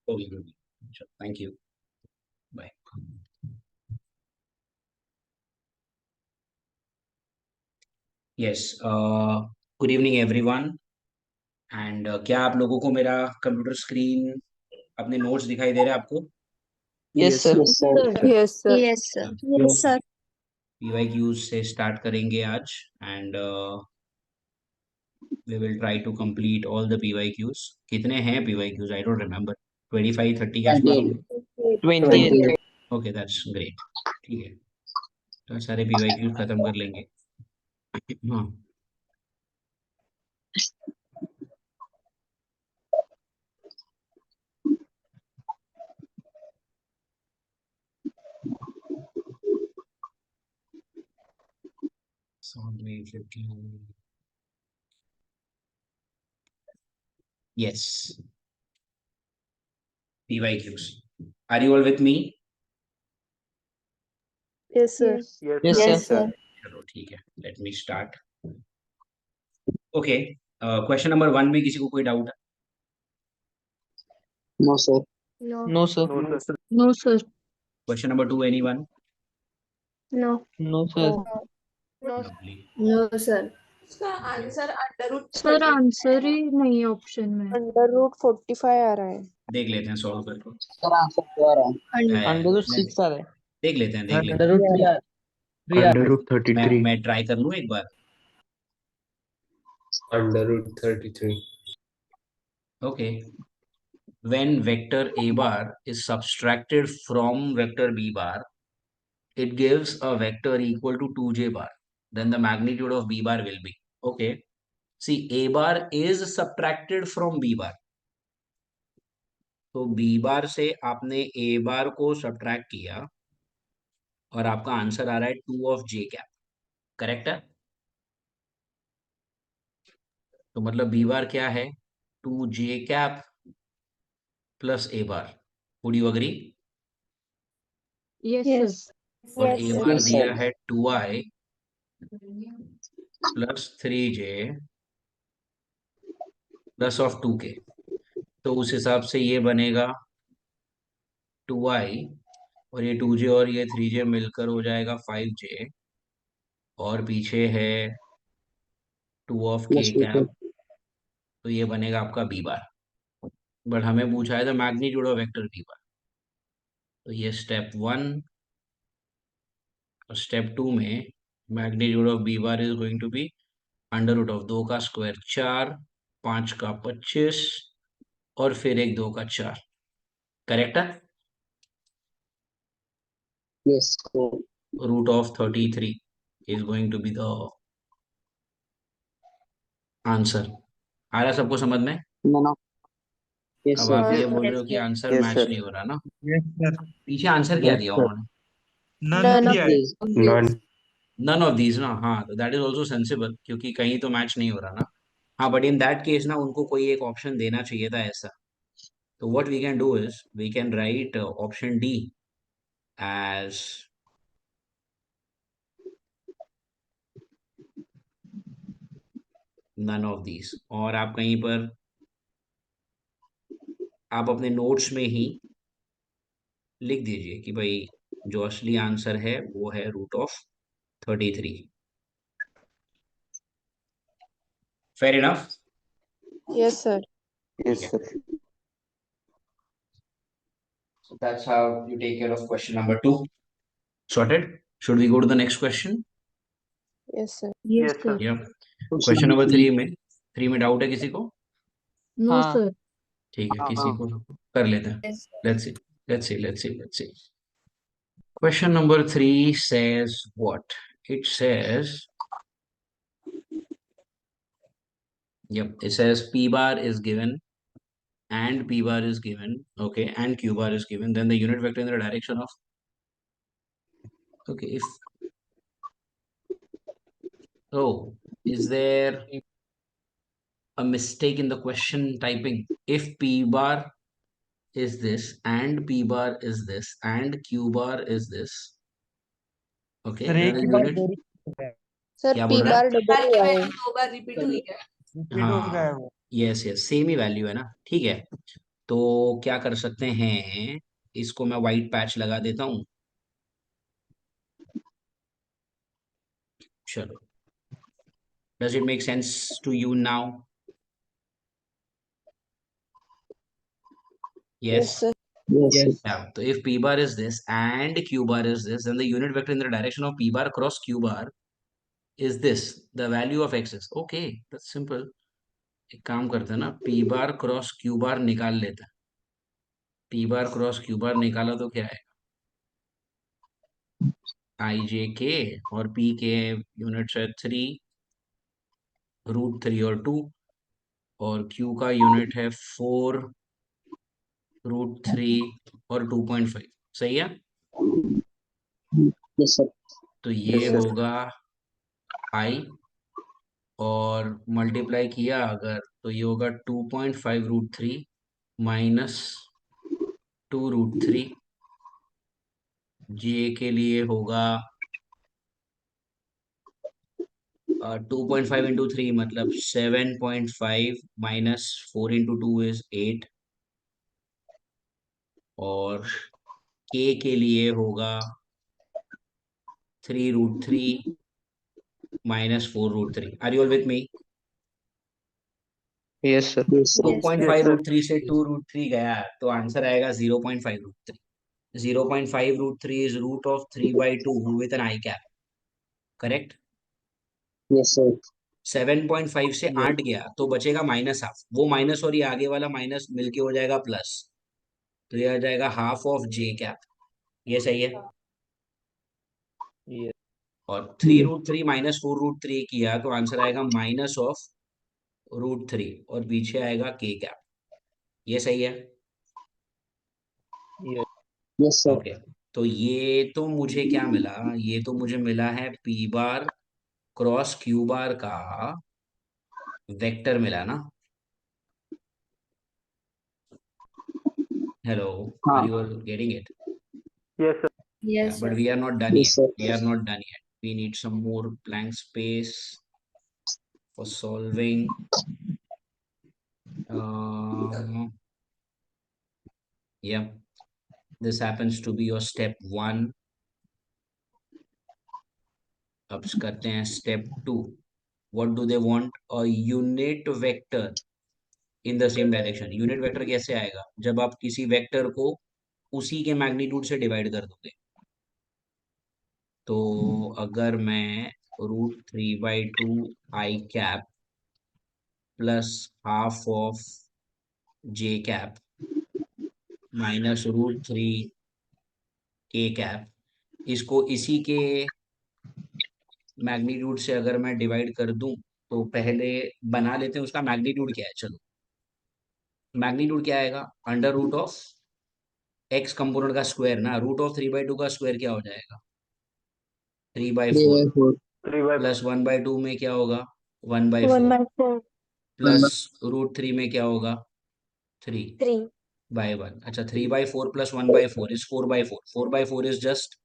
Thank you, bye. Yes, good evening everyone. And क्या आप लोगों को मेरा कंप्यूटर स्क्रीन, अपने नोट्स दिखाई दे रहे हैं आपको? Yes sir. Yes, sir. Yes, sir. Yes, sir. Yes, sir. PYQs से स्टार्ट करेंगे आज, and we will try to complete all the PYQs. कितने हैं पीवाईक्यूज? I don't remember. 25-30 के आसपास होंगे। 28। Okay, that's great. ठीक है, तो सारे पीवाईक्यूज खत्म कर लेंगे। हाँ, yes, PYQs. Are you all with me? Yes, sir. Yes Yes, sir। sir. चलो ठीक है, लेट मी स्टार्ट। ओके, क्वेश्चन नंबर 1 में किसी को कोई डाउट है? No, sir. No. No sir. No, sir. Question number 2, anyone? No. No sir. Lovely. No, sir. इसका answer under root sir answer ही नहीं है ऑप्शन में। अंडर रूट 45 आ रहा है। देख लेते हैं सॉल्व करके। Sir, answer क्या आ रहा है? अंडर रूट 6 आ रहा है। देख लेते हैं, देख लेते अंडर रूट 3 आ रहा है। अंडर रूट हैं। 33। मैं ट्राई कर लूँ एक बार। Under root 33। Okay, when vector a bar is subtracted from vector b bar, it gives a vector equal to 2j bar. Then the magnitude of b bar will be, okay, see, a bar is subtracted from b bar, तो b bar से आपने a bar को subtract किया और आपका answer आ रहा है 2 ऑफ j कैप। करेक्ट है? तो मतलब b bar क्या है? 2j cap plus a bar। Would you agree? Yes, Yes. sir. और Yes, a sir. bar Yes, दिया sir. है 2i plus 3j plus of 2k। तो उस हिसाब से ये बनेगा 2i, और ये 2j और ये 3j मिलकर हो जाएगा 5j, और पीछे है 2 of k Plus 2K. Cap, तो ये बनेगा आपका b बार। बट हमें पूछा है the magnitude of vector b bar, तो ये स्टेप 1 और स्टेप 2 में magnitude of b bar is going to be under root of 2 का स्क्वायर 4, 5 का 25, और फिर एक 2 का 4। करेक्ट है? Yes, sir. Root of 33 is going to be the answer. आ रहा है सबको समझ में? No, no. Yes, अब sir. आप ये Yes, बोल रहे yes, हो कि sir. Answer Yes, match sir. नहीं हो रहा ना? Yes sir. पीछे आंसर क्या दिया उन्होंने? None of Please. None. None of these ना, हाँ, तो दैट इज ऑल्सो सेंसिबल, क्योंकि कहीं तो मैच नहीं हो रहा ना। हाँ, बट इन दैट केस ना उनको कोई एक ऑप्शन देना चाहिए था ऐसा। तो what we can do is we can write option D as none of these, और आप कहीं पर आप अपने नोट्स में ही लिख दीजिए कि भाई जो असली आंसर है वो है root of 33। Fair enough? Yes, sir. Yes sir. So that's how you take care of question number 2. Sorted? Should we go to the next question? Yes, sir. Yes, sir. Yeah. Question question number number 3. 3 में doubt है किसी को? No, हाँ। sir. ठीक है, हाँ, किसी हाँ. को कर लेते हैं। Yes. Let's see. Question number 3 says what? It says, it says p bar is given and p bar is given, okay, and q bar is given, then the unit vector in the direction of, okay, if, oh, is there a mistake in the question typing? If p bar is this and p bar is this and q bar is this, okay, sir then एक the he bar unit, Sir, क्या P बोल रहा bar है? double बार के हुआ value है। 2 बार repeat हुई है। रिपीट हो गया है वो। यस, सेम ही वैल्यू है ना, ठीक है। तो क्या कर सकते हैं, इसको मैं व्हाइट पैच लगा देता हूं। चलो, does it make sense to you now? Yes, Yes. sir. Yes. Yeah. So if p bar is this and q bar is this, then the unit vector in the direction of p bar cross q bar is this. The value of x is okay. That's simple. एक काम करते हैं ना, p bar cross q bar निकाल लेते हैं। p bar cross q bar निकाला तो क्या है, i j k, और p के यूनिट्स है 3, √3 और 2, और q का यूनिट है 4, √3 और 2.5। सही है? Yes, sir. तो ये होगा i, और मल्टीप्लाई किया अगर तो ये होगा 2.5 √3 माइनस 2 √3। जे के लिए होगा 2.5 इंटू 3 मतलब 7.5 माइनस 4 इंटू 2 इज 8, और के लिए होगा 3 √3 minus 4 √3। Are you all with me? Yes, sir. Yes, sir. 2.5 √3 से 2 √3 गया तो आंसर आएगा 0.5 √3। 0.5 √3 is root of 3/2 with an I cap, correct? Yes, sir. 7.5 से 8 गया तो बचेगा -हाफ, वो माइनस और ये आगे वाला माइनस मिलके हो जाएगा प्लस, तो ये आ जाएगा हाफ ऑफ जे कैप। ये सही है? Yes. और 3 √3 माइनस 4 √3 किया तो आंसर आएगा माइनस ऑफ √3, और पीछे आएगा के कैप। ये सही है? Yes. Yes, sir. ओके। तो ये तो मुझे क्या मिला, ये तो मुझे मिला है पी बार क्रॉस क्यू बार का वेक्टर मिला ना। हेलो, आर हाँ. You getting it? Yes, Yeah, but sir. we are not done Yes, yet. sir. We are not done yet. We need some more blank space for solving. Yeah, this happens to be your step 1. अब करते हैं step 2. What do they want? A unit vector in the same direction. Unit vector कैसे आएगा? जब आप किसी vector को उसी के मैग्नीट्यूड से डिवाइड कर दोगे। तो अगर मैं √3/2 I cap plus half of J cap minus √3 के कैप, इसको इसी के मैग्नीट्यूड से अगर मैं डिवाइड कर दूं, तो पहले बना लेते हैं उसका मैग्नीट्यूड क्या है। चलो, मैग्नीट्यूड क्या आएगा, under root of x component का स्क्वायर ना, √3/2 का स्क्वायर क्या हो जाएगा, 3/4, 3/4. प्लस 1/2 में क्या होगा, 1/4, 1/4. प्लस √3 में क्या होगा, 3/1। 3. अच्छा, 3/4 plus 1/4 is 4/4। 4/4 is just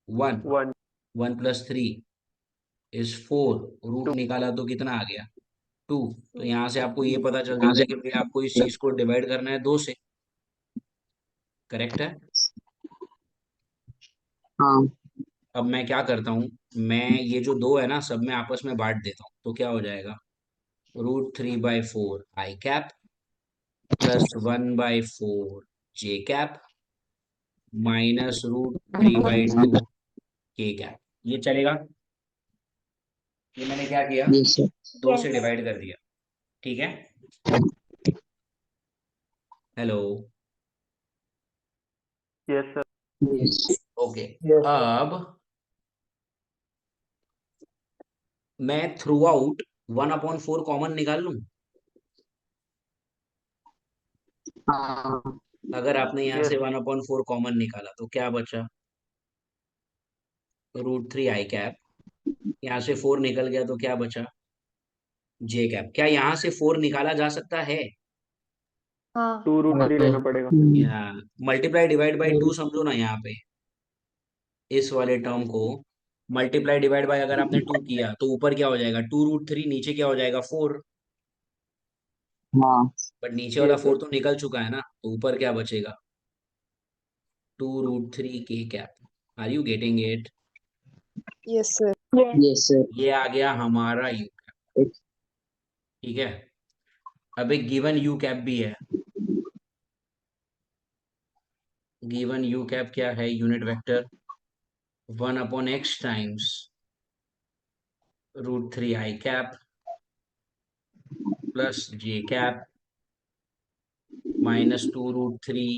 1। 1 plus 3 is 4। Root निकाला तो कितना आ गया, 2। तो यहाँ से आपको ये पता चल जाता है कि भाई आपको इस चीज को डिवाइड करना है 2 से। करेक्ट है? हाँ. अब मैं क्या करता हूँ, मैं ये जो 2 है ना सब में आपस में बांट देता हूँ, तो क्या हो जाएगा, √3/4 आई कैप प्लस 1/4 जे कैप माइनस √3/2 के कैप। ये चलेगा? ये मैंने क्या किया, Yes, sir. 2 से डिवाइड कर दिया। ठीक है? Hello, Yes. ओके। अब मैं थ्रू आउट 1/4 कॉमन निकाल लूं। हाँ. अगर आपने यहाँ से 1/4 कॉमन निकाला तो क्या बचा, √3 आई कैप, यहाँ से 4 निकल गया तो क्या बचा, जे कैप। क्या यहाँ से 4 निकाला जा सकता है? हाँ. 2 √3 लेना पड़ेगा। यहाँ मल्टीप्लाई डिवाइड बाय 2 समझो ना, यहाँ पे इस वाले टर्म को मल्टीप्लाई डिवाइड बाय अगर आपने 2 किया तो ऊपर क्या हो जाएगा, 2 √3, नीचे क्या हो जाएगा 4। हाँ बट नीचे वाला Yes, 4 sir. तो निकल चुका है ना, तो ऊपर क्या बचेगा? 2√3 k cap. Are you getting it? Yes, sir. Yes sir ये आ गया हमारा यू कैप। ठीक है, अब एक गिवन यू कैप भी है। गिवन यू कैप क्या है? Unit vector 1/x times √3 i cap plus j cap minus 2√3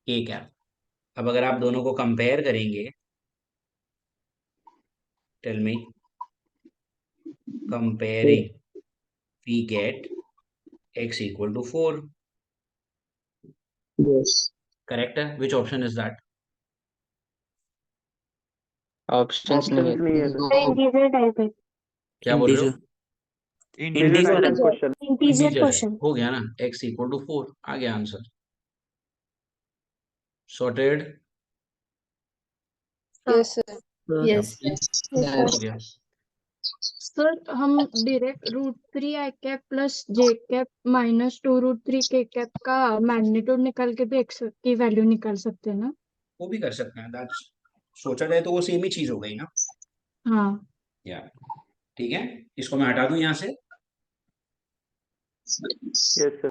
k cap. अब अगर आप दोनों को कंपेयर करेंगे, tell me, comparing, we get x equal to 4। Yes correct है? Which option is that? Options नहीं Options नहीं है सर. है। इंटीजर टाइप है। क्या बोल रहे हो? Integer Integer type है। is question. इंटीजर इंटीजर है, क्वेश्चन। हो गया ना, x equal to 4 आ गया answer. Sorted, Yes, sir. Yes हो गया। सर हम direct √3 i cap plus J cap minus 2√3 के कैप का मैग्नीट्यूड निकाल के भी x की वैल्यू निकाल सकते हैं ना? वो भी कर सकते हैं, दैट्स, सोचा जाए तो वो सेम ही चीज हो गई ना। हाँ। या ठीक है, इसको मैं हटा दूं यहाँ से। Yes, sir.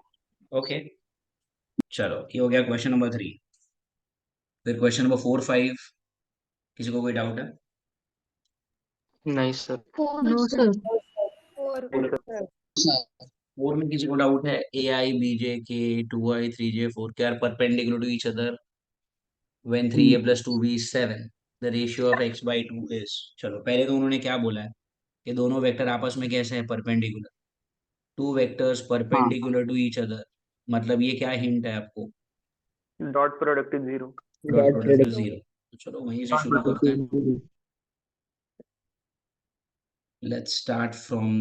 ओके, चलो ये हो गया क्वेश्चन नंबर 3। फिर क्वेश्चन नंबर 4, 5, किसी को कोई डाउट है? नहीं sir. No sir. Four. Yes, sir. 4 में किसी को डाउट है? ai bj k 2i 3j 4 के are perpendicular to each other when 3a plus 2b is 7, the ratio of x by 2 is। चलो पहले तो उन्होंने क्या बोला है कि दोनों वेक्टर आपस में कैसे हैं? Perpendicular. Two vectors perpendicular to each other, मतलब ये क्या हिंट है आपको? Dot product is 0. Dot dot product is product 0। तो चलो वहीं से शुरू करते हैं। Let's start from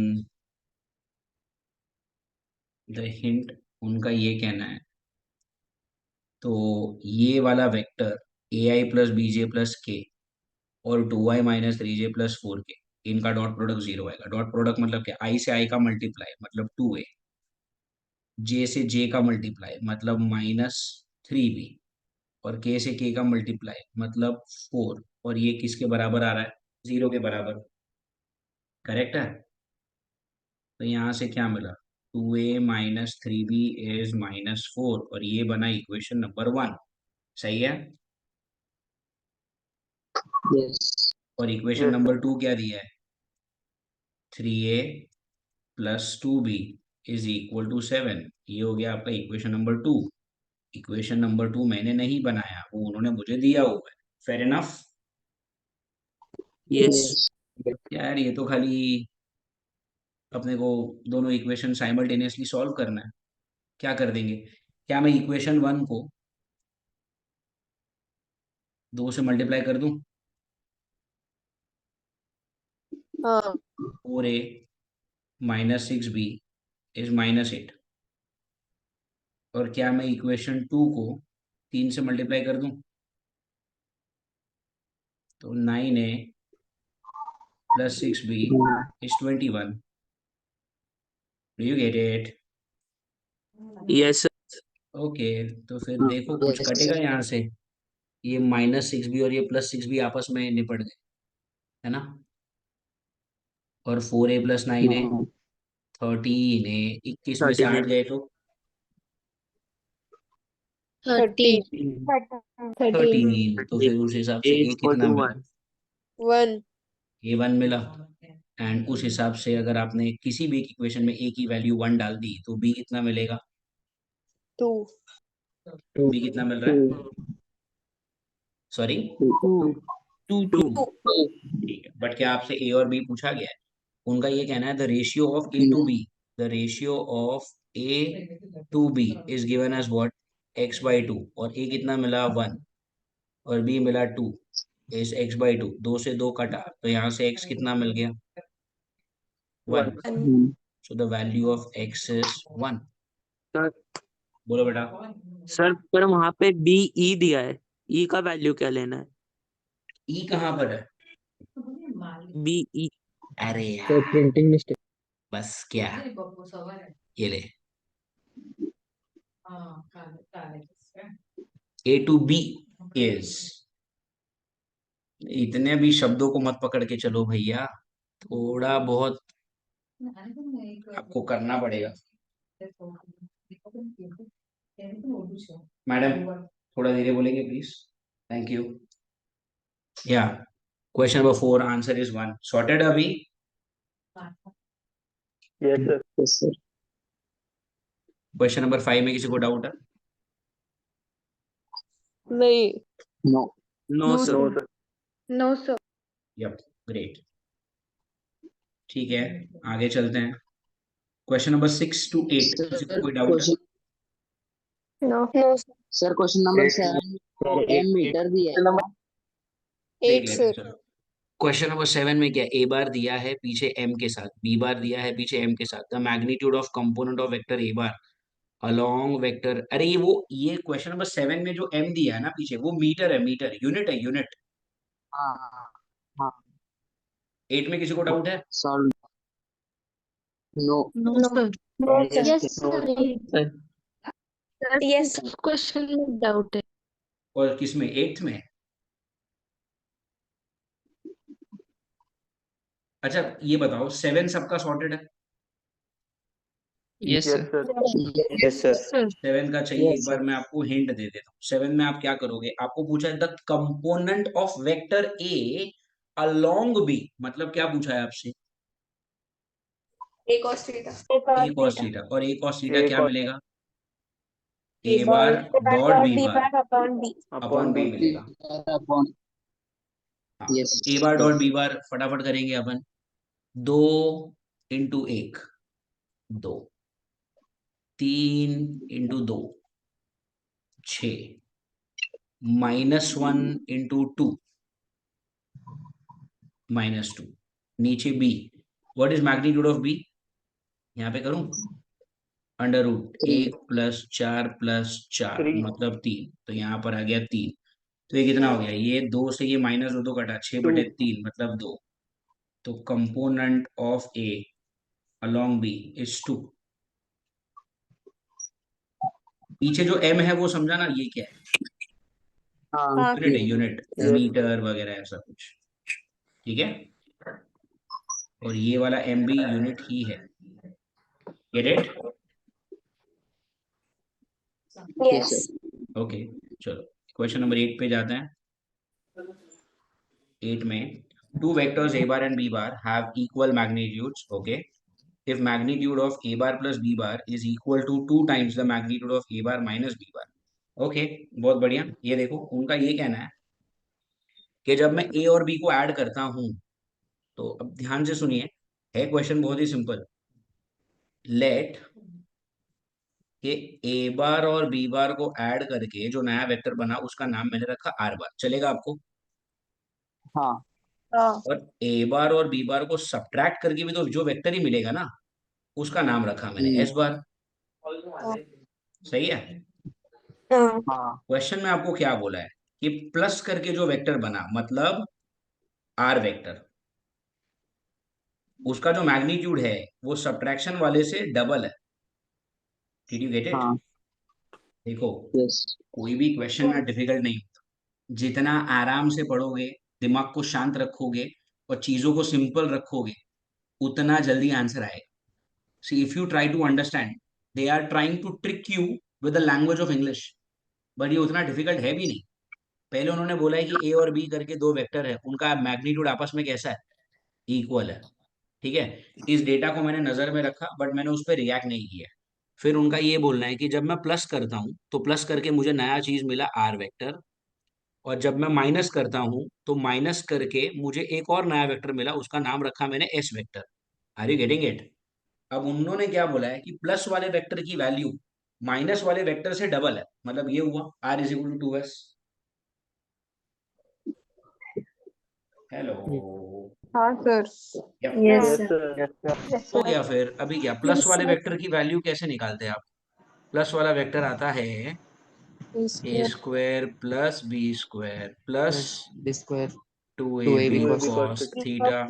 the hint. उनका ये कहना है, तो ये वाला vector a i plus b j plus k और 2i minus 3j plus 4k, इनका डॉट प्रोडक्ट 0 आएगा। डॉट प्रोडक्ट मतलब क्या? आई से आई का मल्टीप्लाई मतलब 2a, जे से जे का मल्टीप्लाई मतलब -3b, और के से के का मल्टीप्लाई मतलब 4, और ये किसके बराबर आ रहा है? 0 के बराबर। करेक्ट है? तो यहाँ से क्या मिला? 2a माइनस 3b इज -4, और ये बना इक्वेशन नंबर 1। सही है? यस और इक्वेशन Yes, नंबर sir. 2 क्या दिया है? 3a plus 2b is equal to 7। ये हो गया आपका इक्वेशन नंबर 2। इक्वेशन नंबर 2 मैंने नहीं बनाया, वो उन्होंने मुझे दिया हुआ है। Fair enough? यस यार ये तो खाली अपने को दोनों इक्वेशन साइमल्टेनियसली सॉल्व करना है। क्या कर देंगे? क्या मैं इक्वेशन 1 को 2 से मल्टीप्लाई कर दूं? हाँ. 4a minus 6b is -8। और क्या मैं इक्वेशन 2 को 3 से मल्टीप्लाई कर दूं? तो 9a plus 6b is 21। Do you get it? Yes okay, तो फिर देखो कुछ कटेगा यहाँ से। ये -6b और ये +6b आपस में निपट गए, है ना? और 4a प्लस 9a 13a, 21 में से 8 गए तो 30. 13। तो फिर उस हिसाब से a कितना मिला? 1. a1 मिला। एंड उस हिसाब से अगर आपने किसी भी इक्वेशन में a की वैल्यू 1 डाल दी तो b कितना मिलेगा? 2. b कितना मिल रहा है? सॉरी, 2। ठीक है, बट क्या आपसे a और b पूछा गया है? उनका ये कहना है the ratio of a to b, the ratio of a to b is given as what? x/2। और a कितना मिला? 1, और b मिला 2 इज x/2। 2 से 2 कटा तो यहाँ से x कितना मिल गया? 1। So the value of x is 1। Sir बोलो बेटा। सर पर वहाँ पे बी ई दिया है, ई का वैल्यू क्या लेना है? e कहाँ पर है? बी ई अरे सर यार, प्रिंटिंग मिस्टेक बस क्या, ये ले A to B is, इतने भी शब्दों को मत पकड़ के चलो भैया, थोड़ा बहुत आपको करना पड़ेगा। मैडम थोड़ा धीरे बोलेंगे प्लीज, थैंक यू। या question number 4 answer is 1 sorted अभी। Yes, sir. Yes, sir. Question number 5 में किसी को डाउट है? नहीं। No. No No, sir. No, sir. No, sir. Yup great, ठीक है आगे चलते हैं। क्वेश्चन नंबर 6 to 8 किसी को Sir, कोई डाउट है? question, No. No, sir. sir, question number Eight. 7 को Sir, m मीटर दिया है। देख 8, लेते हैं, sir. चलो। क्वेश्चन नंबर 7 में क्या, ए बार दिया है पीछे एम के साथ, बी बार दिया है पीछे एम के साथ। The magnitude of component of vector a bar along vector, अरे ये क्वेश्चन नंबर 7 में जो एम दिया है ना पीछे, वो मीटर है, मीटर यूनिट है, यूनिट। हाँ हाँ 8 में किसी को डाउट है? Solve. No No, No. sir. No, sir. Yes, No, sir. Yes, sir. Question में डाउट है। और किसमें, 8th में? अच्छा ये बताओ 7 सबका सॉर्टेड है? Yes Yes, sir. sir. Yes, sir. Sir. 7 का चाहिए, Yes, एक बार मैं आपको हिंट दे देता हूँ। 7 में आप क्या करोगे, आपको पूछा है the component of vector A along B, मतलब क्या पूछा है आपसे? A cos theta. A cos theta, और ए कॉस थीटा A क्या cos मिलेगा? A bar dot B bar upon B. Upon B मिलेगा। अपॉन हाँ, yes A bar dot B bar फटाफट करेंगे अपन। 2 इंटू 1 2, 3 इंटू 2 6, -1 इंटू 2 -2, नीचे b, what is magnitude of b? यहाँ पे करूं अंडर रूट 1 + 4 + 4 3. मतलब 3, तो यहाँ पर आ गया 3। तो ये कितना हो गया, ये 2 से ये -2 कटा, 6/3 मतलब 2। तो component of a along b is 2। पीछे जो m है वो समझा ना, ये क्या है? हाँ यूनिट है, यूनिट, Yes. मीटर वगैरह ऐसा कुछ, ठीक है। और ये वाला m भी यूनिट ही है, gate it? yes sir. Okay चलो क्वेश्चन नंबर 8 पे जाते हैं। 8 में two vectors a bar and b bar have equal magnitudes, okay. if magnitude of a bar plus b bar is equal to 2 times the magnitude of a bar minus b bar, okay बहुत बढ़िया। ये देखो उनका ये कहना है कि जब मैं a और b को ऐड करता हूं, तो अब ध्यान से सुनिए, है क्वेश्चन बहुत ही सिंपल। लेट कि ए बार और बी बार को ऐड करके जो नया वेक्टर बना उसका नाम मैंने रखा आर बार, चलेगा आपको? हाँ हाँ। और ए बार और बी बार को सब्ट्रैक्ट करके भी तो जो वेक्टर ही मिलेगा ना, उसका नाम रखा मैंने एस बार, सही है। हाँ। हाँ क्वेश्चन में आपको क्या बोला है कि प्लस करके जो वेक्टर बना मतलब आर वेक्टर, उसका जो मैग्नीट्यूड है वो सब्ट्रैक्शन वाले से डबल है। Did you get it? हाँ देखो yes कोई भी क्वेश्चन ना डिफिकल्ट नहीं होता, जितना आराम से पढ़ोगे, दिमाग को शांत रखोगे और चीजों को सिंपल रखोगे, उतना जल्दी आंसर आएगा। See if you try to understand, they are trying to trick you with the language of English, but ये उतना डिफिकल्ट है भी नहीं। पहले उन्होंने बोला है कि ए और बी करके दो वेक्टर है, उनका मैग्नीट्यूड आपस में कैसा है, इक्वल है, ठीक है। इस डेटा को मैंने नजर में रखा बट मैंने उस पर रिएक्ट नहीं किया। फिर उनका ये बोलना है कि जब मैं प्लस करता हूं तो प्लस करके मुझे नया चीज मिला आर वेक्टर, और जब मैं माइनस करता हूं तो माइनस करके मुझे एक और नया वेक्टर मिला, उसका नाम रखा मैंने s vector. Are you getting it? अब उन्होंने क्या बोला है कि प्लस वाले वेक्टर की वैल्यू माइनस वाले वेक्टर से डबल है, मतलब ये हुआ r is equal to 2s। Hello, हाँ sir. Yep. Yes, Yes, sir. sir. Yes, sir. Yes, हो sir. गया। फिर अभी क्या, प्लस Yes, वाले sir. वेक्टर की वैल्यू कैसे निकालते हैं आप? प्लस वाला वेक्टर आता है A square plus B square plus B square 2ab 2ab cos cos theta,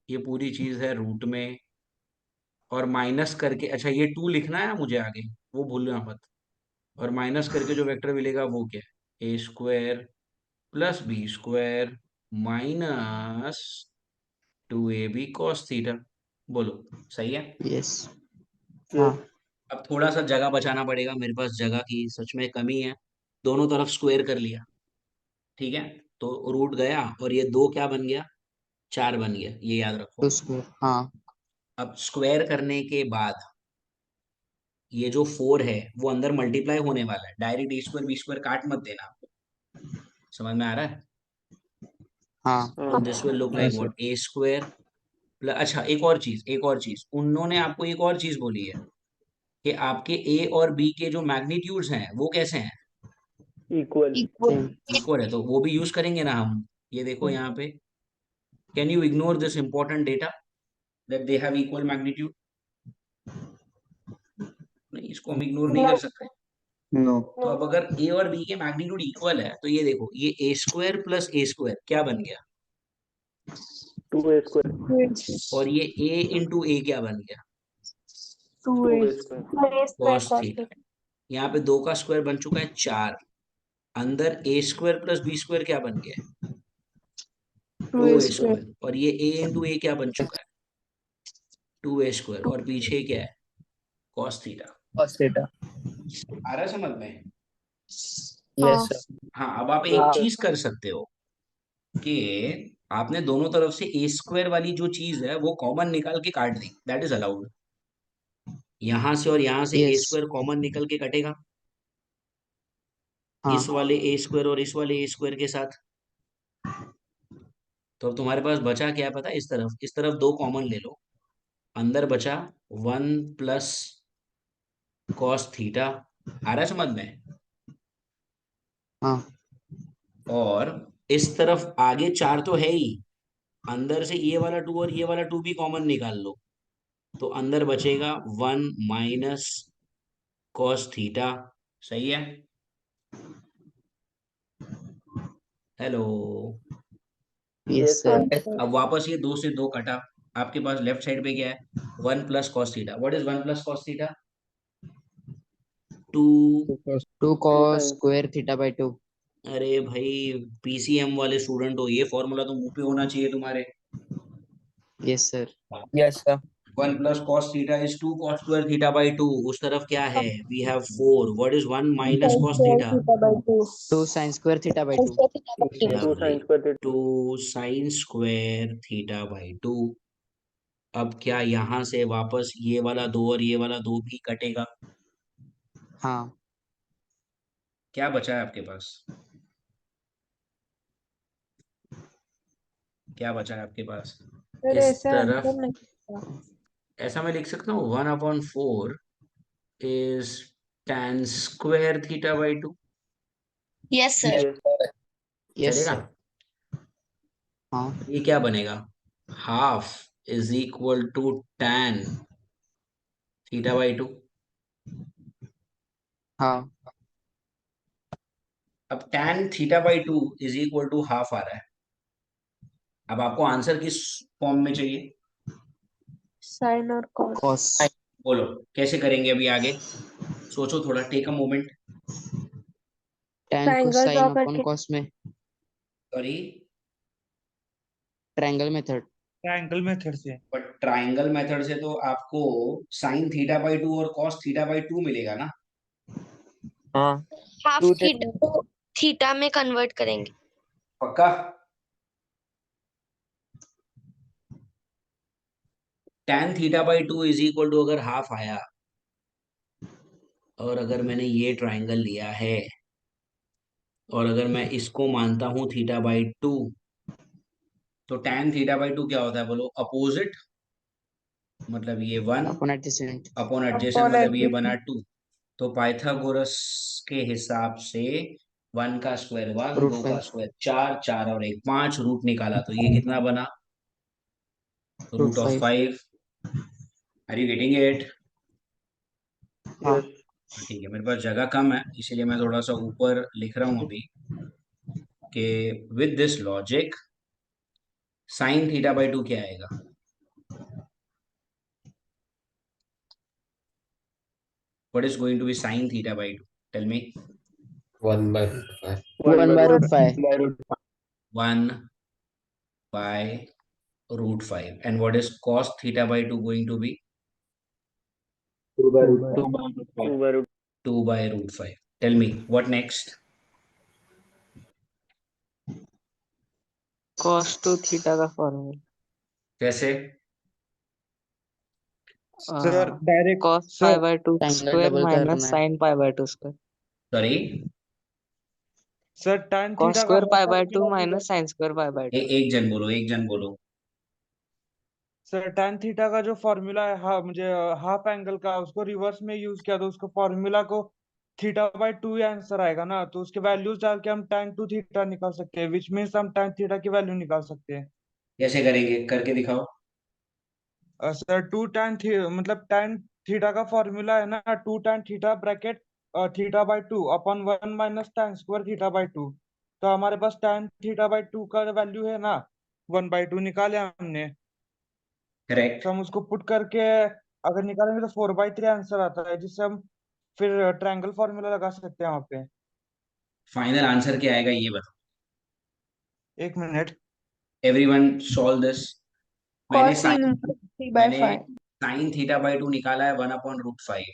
ये पूरी चीज है रूट में, और माइनस करके, अच्छा ये 2 लिखना है मुझे आगे, वो भूलना मत। और माइनस करके जो वेक्टर मिलेगा वो क्या है, A square plus B square minus 2ab cos theta. बोलो सही है। यस। हाँ। अब थोड़ा सा जगह बचाना पड़ेगा, मेरे पास जगह की सच में कमी है। दोनों तरफ स्क्वायर कर लिया, ठीक है। तो रूट गया और ये 2 क्या बन गया, 4 बन गया, ये याद रखो। 2 स्क्वायर। हाँ। अब स्क्वायर करने के बाद ये जो 4 है वो अंदर मल्टीप्लाई होने वाला है, डायरेक्ट ए स्क्वायर बी स्क्वायर काट मत देना। समझ में आ रहा है। हाँ। तो this will look like what, A square plus, अच्छा एक और चीज उन्होंने आपको एक और चीज बोली है कि आपके ए और बी के जो मैग्नीट्यूड्स हैं वो कैसे हैं, इक्वल। सेम। इक्वल है। तो वो भी यूज करेंगे ना हम। ये देखो यहाँ पे, can you ignore this important data that they have equal magnitude. नहीं, इसको हम इग्नोर नहीं कर सकते। नो। तो अब अगर ए और बी के मैग्नीट्यूड इक्वल है तो ये देखो, ये ए स्क्वायर प्लस ए स्क्वायर क्या बन गया, 2a स्क्वायर। और ये ए इंटू ए क्या बन गया, 2a स्क्वायर। Cos theta. यहाँ पे 2 का स्क्वायर बन चुका है 4, अंदर ए स्क्वायर प्लस बी स्क्वायर क्या बन गया है, 2a स्क्वायर, और ये ए इंटू ए क्या बन चुका है, 2a स्क्वायर, और पीछे क्या है, कॉस थीटा। cos theta. आ रहा है समझ में। Yes sir. हाँ, अब आप एक चीज कर सकते हो कि आपने दोनों तरफ से ए स्क्वायर वाली जो चीज है वो कॉमन निकाल के काट दी, दैट इज अलाउड। यहां से और यहां से ए यस। स्क्वायर कॉमन निकल के कटेगा, हाँ। इस वाले ए स्क्वायर और इस वाले ए स्क्वायर के साथ। तो अब तुम्हारे पास बचा क्या है पता है, इस तरफ 2 कॉमन ले लो, अंदर बचा 1 प्लस कॉस थीटा। आ रहा है समझ में। हाँ। और इस तरफ आगे 4 तो है ही, अंदर से ये वाला 2 और ये वाला 2 भी कॉमन निकाल लो, तो अंदर बचेगा 1 माइनस कॉस थीटा। सही है। हेलो। Yes sir. अब वापस ये 2 से 2 कटा, आपके पास लेफ्ट साइड पे क्या है, 1 plus cos theta. What is 1 plus cos theta, 2। 2 cos square theta by 2। अरे भाई, पीसीएम वाले स्टूडेंट हो, ये फॉर्मूला तो मुंह पे होना चाहिए तुम्हारे। Yes sir. Yes sir. 1 plus cos theta is 2 cos square theta by 2। उस तरफ क्या है, we have 4। What is 1 minus cos theta, 2 sin square theta by 2। 2 sin square theta. 2 sine square theta by 2। अब क्या यहाँ से वापस ये वाला 2 और ये वाला 2 भी कटेगा, हाँ। क्या बचा है आपके पास, क्या बचा है आपके पास, इस तरफ। ऐसा मैं लिख सकता हूँ 1/4 is tan square theta by 2। Yes sir. Yes. Yes चलेगा। सर। हाँ। ये क्या बनेगा, half is equal to tan theta by 2। हाँ। अब tan theta by 2 is equal to half आ रहा है। अब आपको आंसर किस फॉर्म में चाहिए, साइन और कॉस। cos। बोलो कैसे करेंगे अभी आगे, सोचो थोड़ा, टेक अ मोमेंट। tan को ट्रायंगल sin ड्रॉ अपन करके। cos में sorry, triangle method. Triangle method से। बट ट्राइंगल मेथड से तो आपको साइन थीटा बाई 2 और कॉस थीटा बाई 2 मिलेगा ना। हाँ। हाफ Two थीटा को थीटा में कन्वर्ट करेंगे। पक्का। tan theta by 2 is equal to, अगर हाफ आया और अगर मैंने ये ट्राइंगल लिया है और अगर मैं इसको मानता हूं थीटा बाई 2, तो tan थीटा बाई 2 क्या होता है बोलो, अपोजिट, मतलब ये 1 अपन एडजेसेंट। अपॉन एडजेसेंट, मतलब ये बना 2। तो पाइथागोरस के हिसाब से 1 का स्क्वायर 1, रूट 2 का 5। स्क्वायर 4, 4 और 1 5, रूट निकाला तो ये कितना बना, root root of 5। 5। Are you getting it. हाँ। Yes. ठीक है, मेरे पास जगह कम है इसीलिए मैं थोड़ा सा ऊपर लिख रहा हूँ अभी कि with this logic sign theta by 2 क्या आएगा, What is going to be sine theta by 2? Tell me. 1 by root 5. 1 by root 5. 1 by root 5. And what is cos theta by 2 going to be? 2 by root 2 by root 5. Tell me, what next? cos 2 theta का formula कैसे? Sir direct cos sir pi by 2 time square double minus करना है sin pi by 2 square. Sorry? Sir tan cos theta square pi का by 2 minus sin square pi by 2. एक जन बोलो. Sir tan theta का जो formula है हाँ मुझे हाफ एंगल का उसको रिवर्स में यूज किया तो उसको फॉर्मूला को थीटा बाय 2 आंसर आएगा ना, तो उसके वैल्यूज डाल के हम tan 2 थीटा निकाल सकते हैं, विच मीन्स हम tan थीटा की वैल्यू निकाल सकते हैं. कैसे करेंगे? करके दिखाओ. सर मतलब tan थीटा का फॉर्मूला है ना 2 tan theta bracket theta by 2 upon 1 minus tan square theta by 2. तो हमारे पास tan थीटा बाय 2 का वैल्यू है ना 1 बाय 2 निकाले हमने, करेक्ट. तो हम उसको पुट करके अगर निकालेंगे तो 4 बाय 3 आंसर आता है, जिससे हम फिर ट्रायंगल फॉर्मूला लगा सकते हैं वहां पे. फाइनल आंसर क्या आएगा ये बताओ. 1 मिनट. Everyone solve this. मैंने cos sine inverse 3 by 5. Sine theta by 2 निकाला है 1 upon root 5.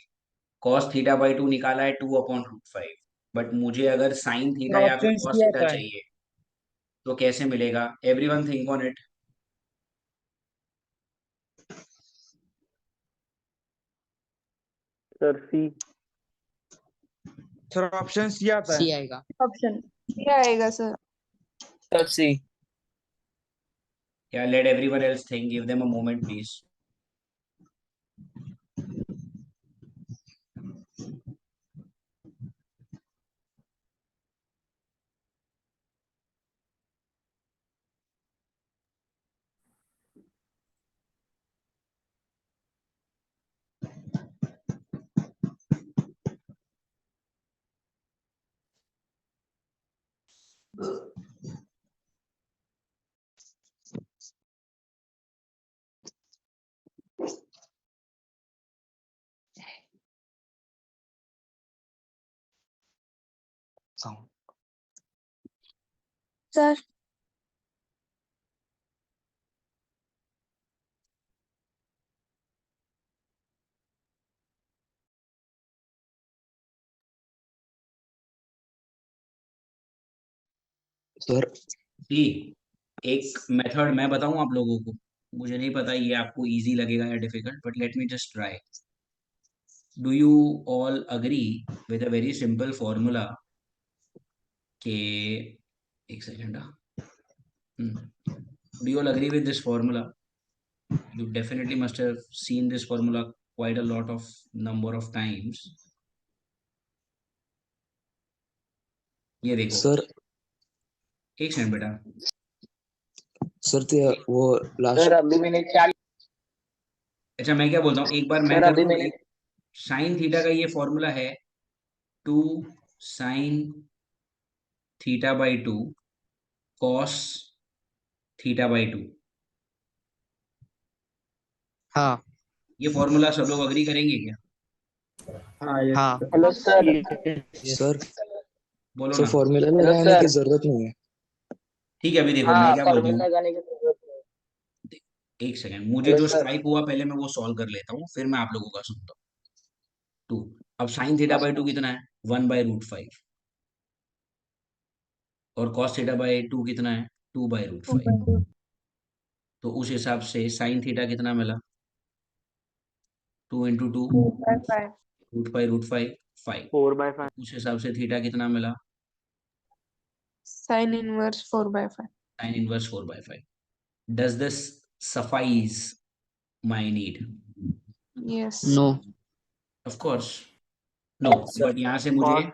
Cos theta by 2 निकाला है 2 अपॉन रूट 5. बट मुझे अगर साइन थीटा या फिर ऑप्शंस कॉस दिया थीटा था. चाहिए तो कैसे मिलेगा? Everyone think on it. Sir C. Sir options दिया था. C आएगा. Option. क्या आएगा sir? Sir C. Yeah, let everyone else think. Give them a moment, please. Sir sir C, एक मेथड मैं बताऊं आप लोगों को. मुझे नहीं पता ये आपको इजी लगेगा या difficult, but let me just try. Do you all agree with a very simple formula के एक second. Do you all agree with this formula? You definitely must have seen this formula quite a lot of number of times. ये देखो sir एक second बेटा. Sir ते वो last sir अभी मैंने क्या अच्छा मैं क्या बोलता हूँ, एक बार मैं सर कर अभी दूं. मैंने साइन थीटा का ये फॉर्मूला है 2 sign theta by 2 cos theta by 2. हाँ ये फॉर्मूला सब लोग अग्री करेंगे क्या? हाँ हेलो सर. सर बोलो सर ना. फॉर्मूला हेलो लगाने सर. की जरूरत नहीं है. ठीक है, अभी देखो मैं हाँ क्या बोलता फॉर्मूला हूँ. लगाने की जरूरत है. एक सेकंड, मुझे हेलो जो सर. स्ट्राइक हुआ पहले मैं वो सॉल्व कर लेता हूँ, फिर मैं आप लोगों का सुनता हूँ. 2. अब साइन थीटा बाई 2 कितना है? 1 बाई रूट 5. और कॉस थीटा बाई 2 कितना है? 2 बाई रूट 5. तो उस हिसाब से साइन थीटा कितना मिला? 2 into 2 root by root 5 5. 4 by 5. उस हिसाब से थीटा कितना मिला? sin inverse 4 by 5. Sine inverse 4 by 5. Does this suffice my need? Yes. No. Of course no. But यहाँ से मुझे Cos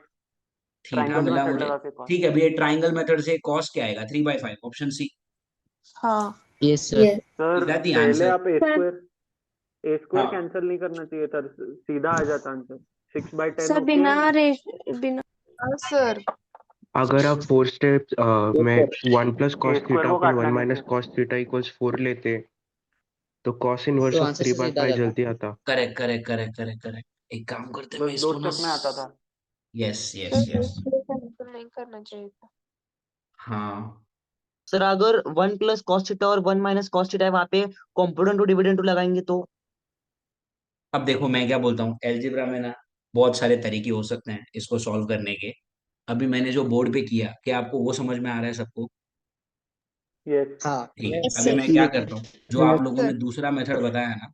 थीटा triangle मिला method मुझे. लगा के cos. ठीक है, अभी ये ट्राइंगल मेथड से कॉस क्या आएगा? 3 बाई 5. Option C. हाँ. Yes sir. Sir Is that the पहले answer? आप ए स्क्वायर हाँ. कैंसिल नहीं करना चाहिए था, सीधा आ जाता आंसर. 6 by 10 सर बिना सर अगर आप 4 स्टेप्स में 1 plus cos A square theta को अपॉन काटना 1 नहीं माइनस चाहिए. कॉस थीटा इक्वल्स 4 लेते तो कॉस इनवर्स तो ऑफ आंसर 3 से बाय सीधा 5 जाता. जल्दी आता. Correct correct correct correct correct. एक काम करते हैं, मैं बस दो इसको ना, स्टेप में आता था। Yes yes sir yes, cancel नहीं करना चाहिए था। हाँ सर अगर 1 + cos थीटा और 1 - cos थीटा है, वहां पे कॉम्पोनेंट टू डिविडेंड टू लगाएंगे तो? अब देखो मैं क्या बोलता हूँ, एलजेब्रा में ना बहुत सारे तरीके हो सकते हैं इसको सॉल्व करने के। अभी मैंने जो बोर्ड पे किया, क्या आपको वो समझ में आ रहा है सबको? यस। हाँ। ठीक है, Yes, अभी sir. मैं क्या करता हूँ, जो आप लोगों ने Sir. दूसरा मेथड बताया ना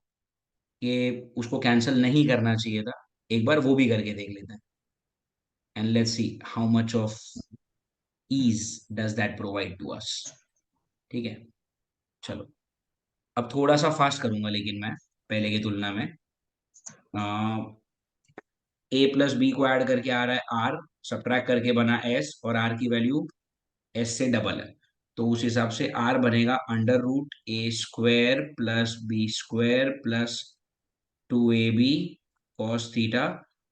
कि उसको कैंसिल नहीं करना चाहिए था, एक बार वो भी करके देख लेते हैं, and let's see how much of ease does that provide to us. ठीक है, चलो अब थोड़ा सा फास्ट करूंगा, लेकिन मैं पहले की तुलना में ए प्लस बी को ऐड करके आ रहा है आर, सब्ट्रैक्ट करके बना एस, और आर की वैल्यू एस से डबल है, तो उस हिसाब से आर बनेगा under root A square plus B square plus 2ab cos theta,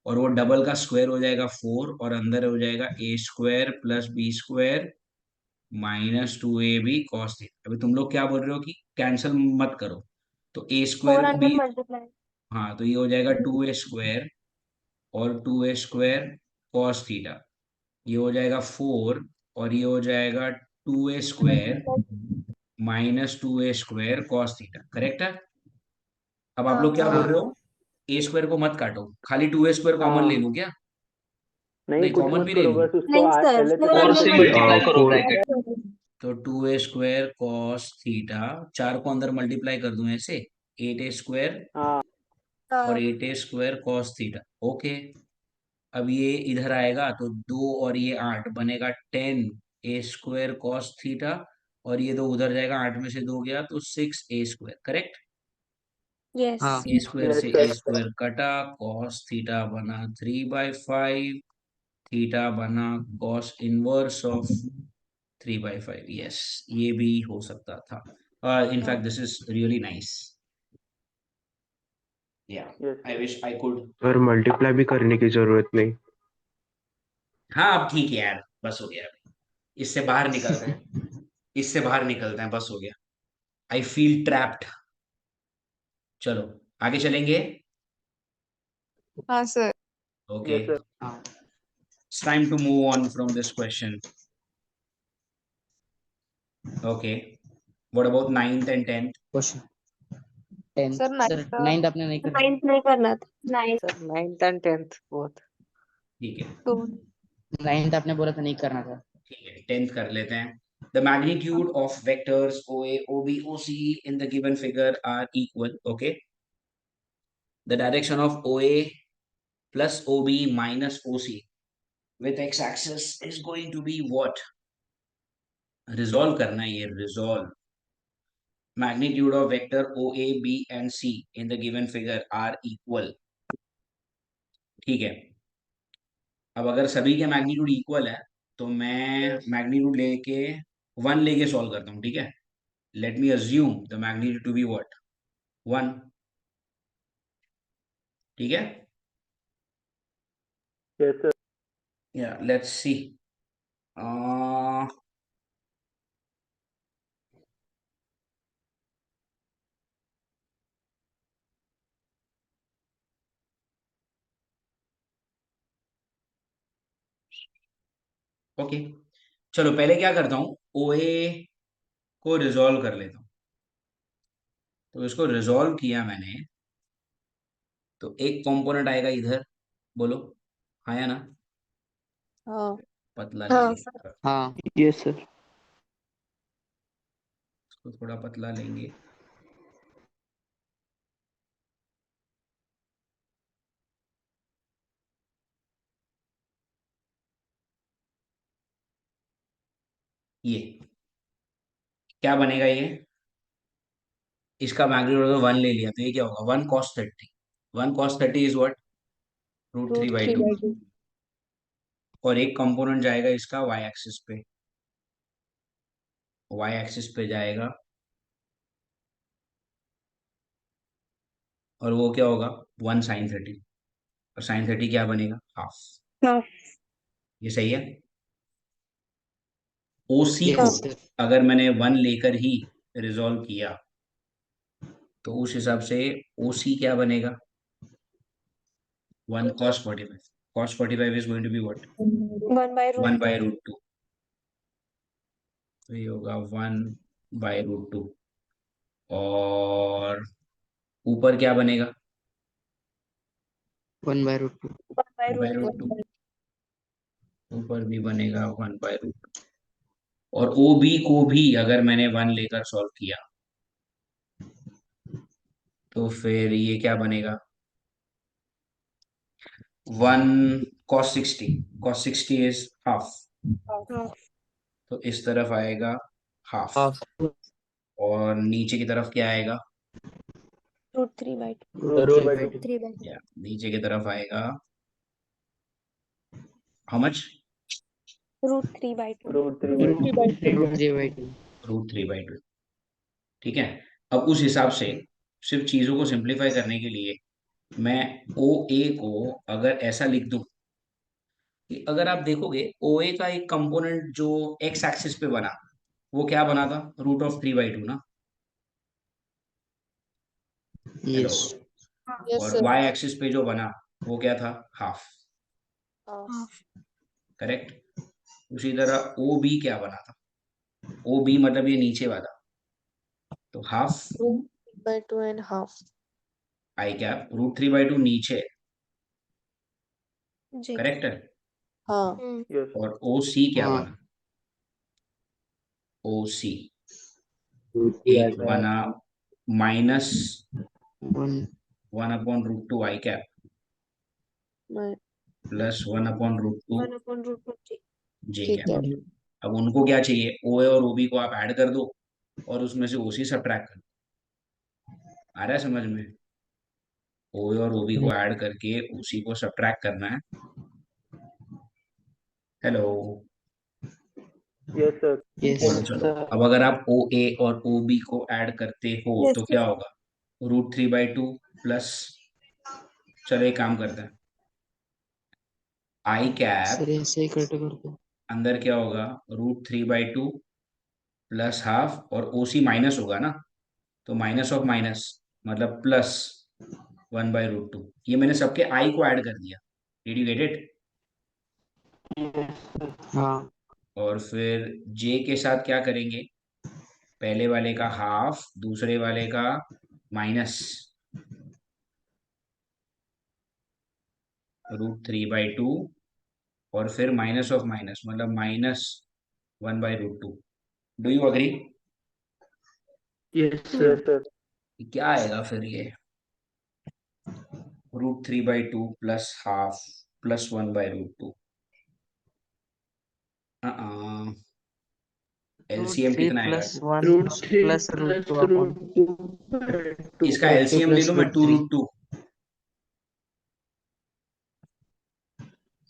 और वो डबल का स्क्वायर हो जाएगा 4, और अंदर हो जाएगा A square plus B square minus 2ab cos theta. अभी तुम लोग क्या बोल रहे हो कि कैंसिल मत करो, तो ए स्क्वायर को 400 भी, multiply. हाँ तो ये हो जाएगा 2a स्क्वायर और 2a स्क्वायर कॉस थीटा, ये हो जाएगा 4, और ये हो जाएगा 2a square minus 2a square cos theta, correct है? अब आप लोग क्या बोल हाँ। रहे हो, ए स्क्वायर को मत काटो, खाली 2a स्क्वायर कॉमन ले हाँ, लूं क्या? नहीं नहीं, कुछ कॉमन मत भी ले करो, लूं, बस उसको नहीं सर, LHS फोर में से मल्टीप्लाई मल्टीप्लाई करो। करो four ब्रैकेट। तो 2a स्क्वायर कॉस थीटा, 4 को अंदर मल्टीप्लाई कर दूं ऐसे, 8a स्क्वायर हाँ, और 8a square cos theta, okay. अब ये इधर आएगा तो 2 और ये 8 बनेगा 10a स्क्वायर कॉस थीटा, और ये 2 उधर जाएगा, 8 में से 2 गया तो 6a स्क्वायर, करेक्ट? Yes. हाँ। ए स्क्वायर यस से सर। ए स्क्वायर कटा, कॉस थीटा बना 3/5, थीटा बना कॉस इनवर्स ऑफ 3/5, यस, ये भी हो सकता था, in fact this is really nice, या yes I sir. Wish I could. Sir multiply भी करने की जरूरत नहीं। हाँ अब ठीक है यार, बस हो गया, इससे बाहर निकलते हैं, इससे बाहर निकलते हैं, बस हो गया, आई फील ट्रैप्ड। चलो आगे चलेंगे, हाँ सर। Okay, yes sir. हाँ। It's time to move on from this question, okay, what about 9th and 10th? Question 10। Sir sir ninth 9 आपने नहीं करना। 9th नहीं करना था। 9th. Sir 9th and 10th both. ठीक है, तो 9th आपने बोला था नहीं करना था। ठीक है, 10th कर लेते हैं। The magnitude of vectors OA, OB, OC in the given figure are equal. Okay. The direction of OA plus OB minus OC with x-axis is going to be what? Resolve करना है ये, resolve. Magnitude of vector OA, B and C in the given figure are equal. ठीक है, अब अगर सभी के magnitude equal है तो मैं मैग्नीट्यूड लेके 1 लेके सॉल्व करता हूँ, ठीक है? Let me assume the magnitude to be what? 1, ठीक है? Yes sir. Yeah, let's see. Okay, चलो पहले क्या करता हूँ, OA को रिजॉल्व कर लेता हूँ। तो इसको रिजॉल्व किया मैंने, तो एक कंपोनेंट आएगा इधर, बोलो हाँ या ना? हाँ। पतला हाँ लेंगे, हाँ। Yes sir. इसको थोड़ा पतला लेंगे, ये क्या बनेगा ये, इसका मैग्नीट्यूड अगर 1 ले लिया तो ये क्या होगा, 1 cos 30, 1 cos 30 is what, root three root by 3 two by 2. और एक कंपोनेंट जाएगा इसका y एक्सिस पे, y एक्सिस पे जाएगा, और वो क्या होगा, 1 sin 30, और sin 30 क्या बनेगा, हाफ, Half. ये सही है? OC को यस सर। अगर मैंने 1 लेकर ही रिजॉल्व किया तो उस हिसाब से OC क्या बनेगा, 1 cos 45. Cos 45 is going to be what? 1 by root 1 by root 2. तो ये होगा 1 by root 2. और ऊपर क्या बनेगा? 1 by root 2. 1 by 1 by root root 2. 2. ऊपर भी बनेगा 1 by root 2. और OB को भी अगर मैंने 1 लेकर सॉल्व किया तो फिर ये क्या बनेगा? 1 cos 60. Cos 60 is half. Half. तो इस तरफ आएगा हाफ. Half. और नीचे की तरफ क्या आएगा? Root 3 by 2. root by Root 2. 3 by 2. या नीचे की तरफ आएगा how much? Root 3 by 2. root 3 by 2. Root 3 by 2. Root 3 by 2. ठीक है. अब उस हिसाब से सिर्फ चीजों को सिंप्लीफाई करने के लिए मैं ओ ए को अगर ऐसा लिख दूं कि अगर आप देखोगे ओ ए का एक कंपोनेंट जो एक्स एक्सिस पे बना वो क्या बना था? रूट ऑफ 3 by 2 ना. हेलो. Yes. Yes, और sir. वाई एक्सिस पे जो बना वो क्या था? हाफ. Half. करेक्ट. उसी तरह ओ बी क्या बना था? ओ बी मतलब ये नीचे वाला. तो half Root by 2 and half. I cap root 3 by 2 नीचे. J. करेक्ट है. हाँ. Yes. और ओ सी क्या हाँ. बना? ओ सी एक बना minus 1. 1 upon root 2 i cap My plus 1 upon root 2 1 upon root 2 J. J ठीक कैप. है. अब उनको क्या चाहिए? ओ ए और ओ बी को आप ऐड कर दो और उसमें से ओ सी सब्ट्रैक्ट कर दो. आ रहा है समझ में? ओ ए और ओ बी को ऐड करके ओ सी को सब्ट्रैक्ट करना है. हेलो. Yes, sir. Yes. बोलो चलो. अब अगर आप ओ ए और ओ बी को ऐड करते हो Yes, तो sir. क्या होगा? रूट 3 by 2 प्लस, चलो एक काम करते हैं, आई कैप सर ऐसे ही कट कर दो. अंदर क्या होगा? रूट 3 by 2 प्लस हाफ और ओ सी माइनस होगा ना, तो माइनस ऑफ माइनस मतलब प्लस 1 by रूट 2. ये मैंने सबके आई को ऐड कर दिया. Did you get it? हाँ. और फिर जे के साथ क्या करेंगे? पहले वाले का हाफ, दूसरे वाले का माइनस रूट 3 by 2 और फिर माइनस ऑफ माइनस मतलब minus 1 by root 2. Do you agree? Yes, sir. क्या आएगा फिर ये? Root 3 by 2 plus half plus 1 by root 2. LCM कितना आएगा? Root 3 plus root 2 by 2. इसका एलसीएम ले लो मैं 2 रूट 2.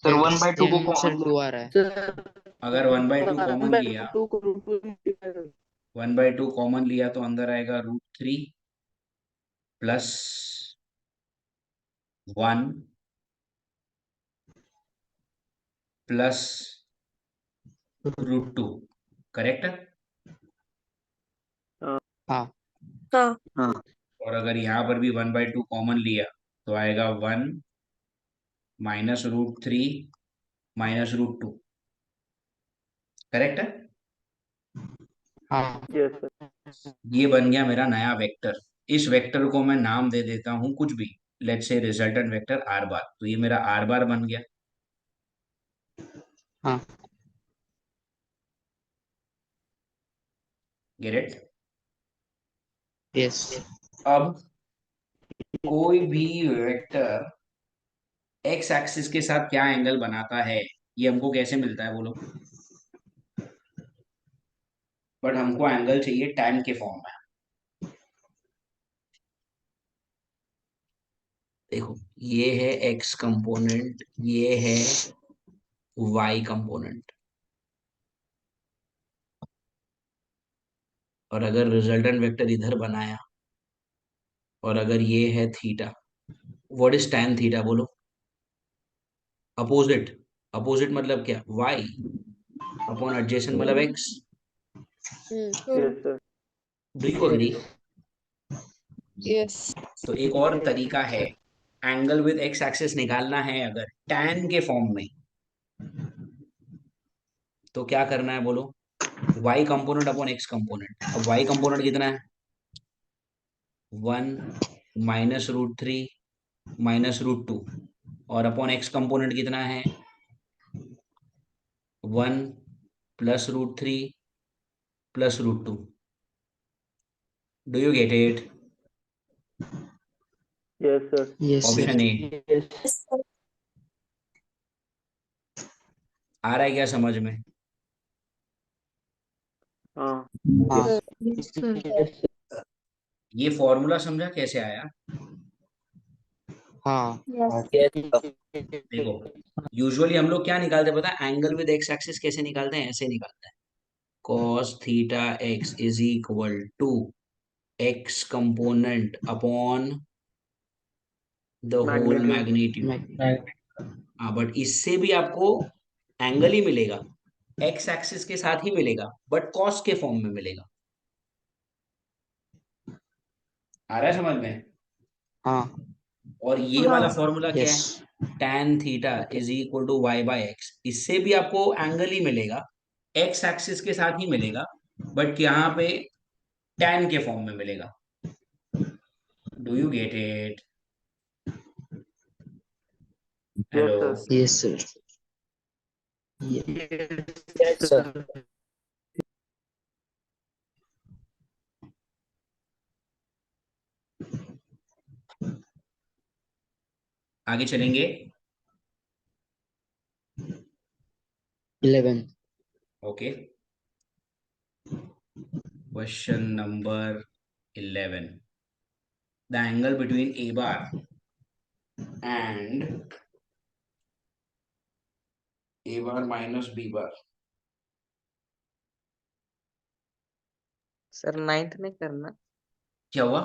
सर 1 by 2 को सर कॉमन 2 आ रहा है. Sir, अगर 1 by 2 1 कॉमन by लिया, 2 को root 2 multiply करो. 1 by 2 कॉमन लिया तो अंदर आएगा root 3 plus 1 plus root 2. Correct है? हाँ. हाँ. और अगर यहाँ पर भी 1 by 2 कॉमन लिया तो आएगा 1 minus root 3 minus root 2. Correct है? हाँ. Yes, sir. ये बन गया मेरा नया वेक्टर. इस वेक्टर को मैं नाम दे देता हूं कुछ भी, let's say resultant vector are बार. तो ये मेरा आर बार बन गया. हाँ. Gate it? Yes. अब कोई भी वेक्टर एक्स एक्सिस के साथ क्या एंगल बनाता है ये हमको कैसे मिलता है बोलो? बट हमको एंगल चाहिए टाइम के फॉर्म में. देखो ये है एक्स कंपोनेंट, ये है वाई कंपोनेंट, और अगर रिजल्टेंट वेक्टर इधर बनाया और अगर ये है theta, what is tan theta बोलो? अपोजिट. अपोजिट मतलब क्या? वाई अपॉन एडजेसेंट मतलब x. Yes, sir. Do you agree? Yes. तो एक और तरीका है एंगल विद एक्स एक्सिस निकालना है अगर tan के फॉर्म में, तो क्या करना है बोलो? y component upon x component. अब y कंपोनेंट कितना है? 1 -√3 -√2, और अपॉन x कंपोनेंट कितना है? 1 +√3 +√2। Do you get it? Yes sir. Yes, sir. Option A. Yes, sir. आ रहा है क्या समझ में? हाँ Sir. Yes, sir. ये फॉर्मूला समझा कैसे आया? हाँ Yes. देखो, यूजुअली हम लोग क्या निकालते हैं पता है? एंगल विद एक्स एक्सिस कैसे निकालते हैं? ऐसे निकालते हैं, cos theta x is equal to x component upon the whole magnitude. Magnitude. हाँ, बट इससे भी आपको एंगल ही मिलेगा, एक्स एक्सिस के साथ ही मिलेगा, बट कॉस के फॉर्म में मिलेगा। आ रहा है समझ में? हाँ और ये हाँ. वाला फॉर्मूला क्या yes है? tan theta is equal to y by x. इससे भी आपको एंगल ही मिलेगा, एक्स एक्सिस के साथ ही मिलेगा, बट यहाँ पे tan के फॉर्म में मिलेगा। Do you get it? Yes hello? Sir. yes sir yes sir. आगे चलेंगे। 11 okay, question number 11। The angle between a bar and a bar minus b bar. Sir 9th में करना। क्या हुआ?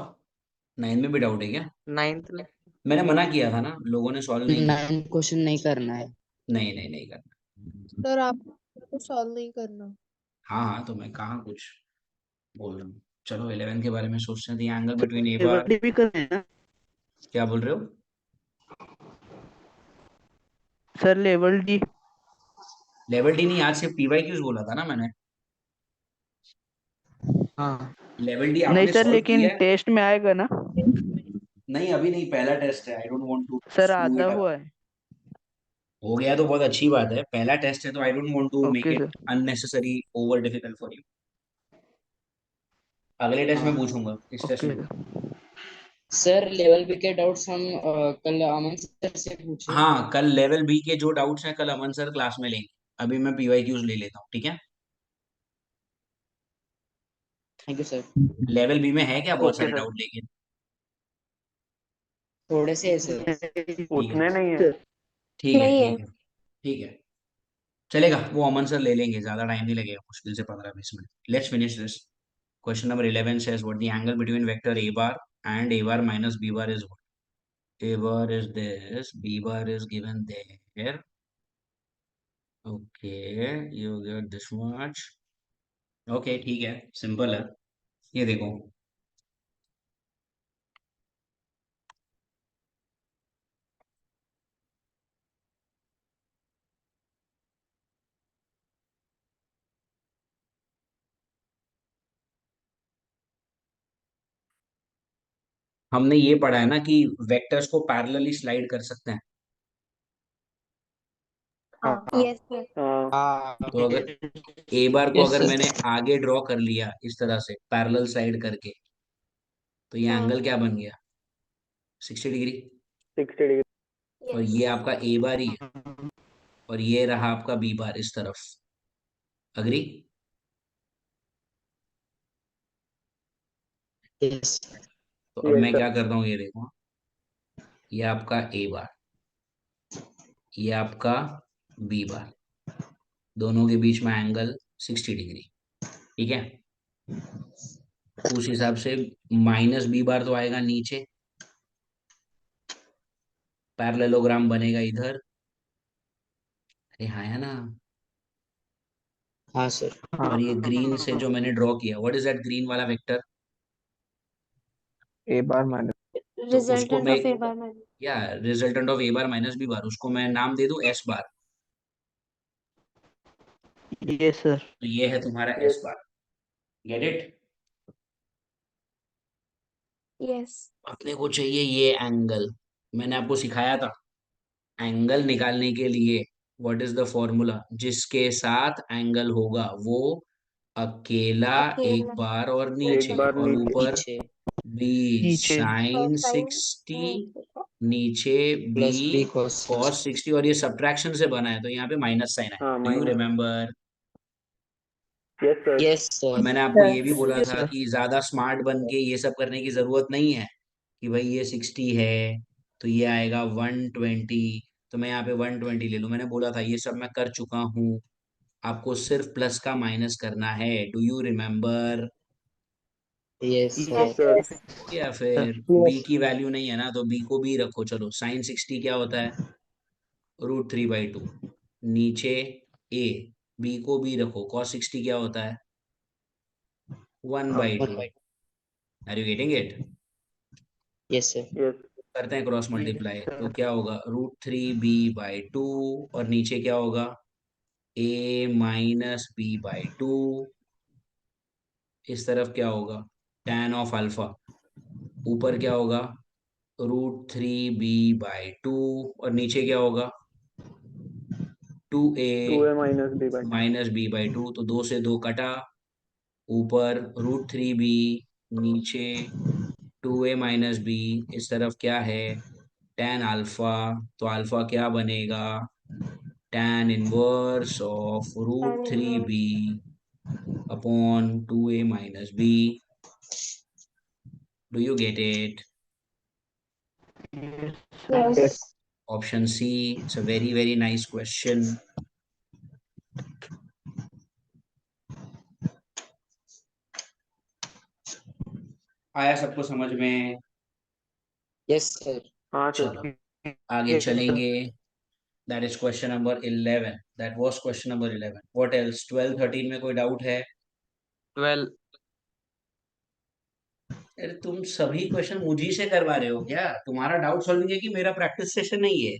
9 में भी डाउट है क्या? 9th में। मैंने मना किया था ना, लोगों ने सॉल्व नहीं किया। 9 क्वेश्चन नहीं करना है नहीं नहीं नहीं करना। सर आपको सॉल्व नहीं करना। हाँ हाँ, तो मैं कहाँ कुछ बोल रहा हूँ। चलो 11 के बारे में सोचते हैं। एंगल बिटवीन ए बार। भी करना है ना क्या बोल रहे हो? Sir? Level D. Level D नहीं, आज सिर्फ पीवाई क्यूज बोला था ना मैंने। हाँ लेवल डी नहीं आपने सर, सॉल्व लेकिन किया है? टेस्ट में आएगा ना? नहीं, अभी नहीं, पहला टेस्ट है। I don't want to sir screw आधा इट अप। हुआ है। हो गया तो बहुत अच्छी बात है, पहला टेस्ट है, तो I don't want to make okay it sir. Unnecessary over difficult for you. अगले टेस्ट में हाँ पूछूंगा, इस टेस्ट ओके में। सर। सर लेवल बी के डाउट्स हम कल अमन सर से पूछे हाँ, कल लेवल बी के जो डाउट्स हैं कल अमन सर क्लास में लेंगे। अभी मैं पीवाई क्यूज ले लेता हूँ, ठीक है? Thank you sir level b में है क्या बहुत ओके सारे सर। डाउट? लेकिन थोड़े से है सर ठीक है, उतने नहीं है। ठीक है, नहीं है. ठीक है, ठीक है, चलेगा। वो अमन सर ले लेंगे, ज्यादा टाइम नहीं लगेगा, मुश्किल से 15-20 minute. Let's finish this. Question number 11 says what the angle between vector a bar and a bar minus b bar is what? A bar is this, b bar is given there. Okay, you get this much. Okay, ठीक है, simple है। ये देखो, हमने ये पढ़ा है ना कि वेक्टर्स को पैरेलली स्लाइड कर सकते हैं। हाँ. हाँ Yes, sir. हाँ हाँ तो अगर ए बार को यस अगर सर मैंने आगे ड्रॉ कर लिया इस तरह से पैरेलल स्लाइड करके, तो ये हाँ. एंगल क्या बन गया? 60 डिग्री। 60 डिग्री। और Yes. ये आपका ए बार ही है, और ये रहा आपका बी बार इस तरफ। अग्री? यस तो अब यस मैं सर। क्या करता हूँ, ये देखो, ये आपका ए बार, ये आपका बी बार, दोनों के बीच में एंगल 60 डिग्री, ठीक है? उस हिसाब से माइनस बी बार तो आएगा नीचे, पैरेललोग्राम बनेगा इधर। अरे हाँ, है ना? हाँ सर और ये ग्रीन से जो मैंने ड्रॉ किया, व्हाट इज दैट ग्रीन वाला वेक्टर? ए बार माइनस तो उसको रिजल्टेंट मैं ऑफ ए बार माइनस या resultant of A bar minus b bar, उसको मैं नाम दे दूं एस बार। Yes sir. तो ये है तुम्हारा S bar. Get it? Yes अपने को चाहिए ये एंगल। मैंने आपको सिखाया था एंगल निकालने के लिए व्हाट इज द फॉर्मूला, जिसके साथ एंगल होगा वो अकेला एक अकेला बार और एक नीचे, बार और नीचे ऊपर नीचे बी नीचे साइन साइन 60, नीचे b plus b cos cos 60, और ये सब्ट्रैक्शन से बना है तो यहाँ पे माइनस साइन हाँ है। Do you minus. Remember? Yes sir. Yes और सर मैंने आपको ये भी बोला यस था सर। कि ज्यादा स्मार्ट बन के ये सब करने की जरूरत नहीं है कि भाई ये 60 है तो ये आएगा 120, तो मैं यहाँ पे 120 ले लूं। मैंने बोला था ये सब मैं कर चुका हूँ, आपको सिर्फ प्लस का माइनस करना है। Do you remember? Yes yes sir sir. या फिर बी की वैल्यू नहीं है ना तो बी को बी रखो। चलो साइन 60 क्या होता है? √3/2। नीचे ए, बी को बी रखो, कॉस 60 क्या होता है? 1/2। Are you getting it? Yes sir yes करते हैं क्रॉस मल्टीप्लाई, तो क्या होगा? √3b/2, और नीचे क्या होगा? a-b/2। इस तरफ क्या होगा? tan of alpha. ऊपर क्या होगा? √3b/2, और नीचे क्या होगा? 2a 2a minus B by minus b/2, तो 2 से 2 कटा, ऊपर √3b, नीचे 2a माइनस बी, इस तरफ क्या है? tan alpha. तो अल्फा क्या बनेगा? tan inverse of root tan three inverse b upon 2a minus b. Do you get it? Yes option c, it's a very very nice question. आया सबको समझ में? यस सर हाँ चलो सर। आगे चलेंगे। That is question number 11। That was question number 11। What else? 12 13 में कोई डाउट है? 12। अरे तुम सभी क्वेश्चन मुझी से करवा रहे हो क्या? तुम्हारा डाउट सॉल्विंग है कि मेरा प्रैक्टिस सेशन नहीं है?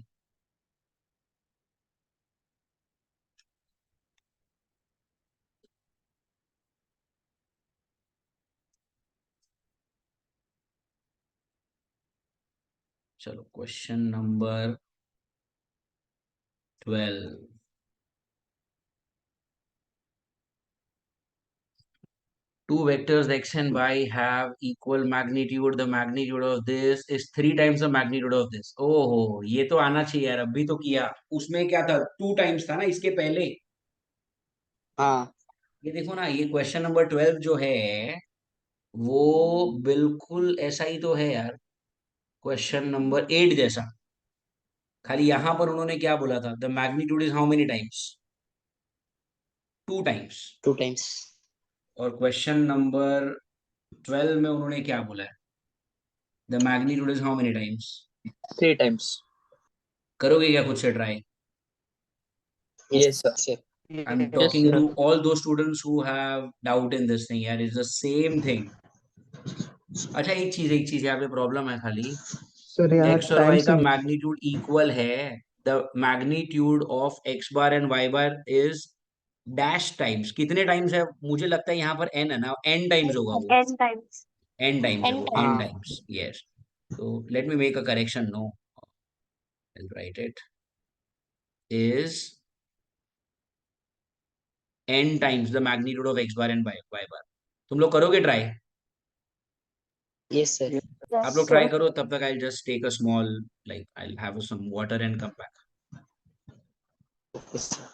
चलो question number 12। Two vectors x and y have equal magnitude. The magnitude of this is 3 times the magnitude of this. ओहो, ये तो आना चाहिए यार, अभी तो किया। उसमें क्या था? 2 times था ना इसके पहले। हाँ ये देखो ना, ये क्वेश्चन नंबर 12 जो है वो बिल्कुल ऐसा ही तो है यार, क्वेश्चन नंबर 8 जैसा। खाली यहां पर उन्होंने क्या बोला था? The magnitude is how many times? 2 times। 2 times और क्वेश्चन नंबर 12 में उन्होंने क्या बोला है? The magnitude is how many times? 3 times। करोगे क्या खुद से try? Yes sir I'm yes talking sir. to all those students who have doubt in this thing यार, it's the same thing। अच्छा एक चीज यहाँ पे प्रॉब्लम है खाली। सर यहाँ x और टाइम y से का नहीं। मैग्नीट्यूड इक्वल है। The magnitude of x bar and y bar is dash times. कितने टाइम्स है? मुझे लगता है यहाँ पर n है ना, n टाइम्स होगा वो। n टाइम्स n टाइम्स है n वो, n टाइम्स हाँ। Times, yes. तो let me make a correction. No, I'll write it is n times the magnitude of x bar and y bar। तुम लोग करोगे try? Yes sir आप yes लोग try sir करो, तब तक I just take a small, like I have some water and come back. Okay sir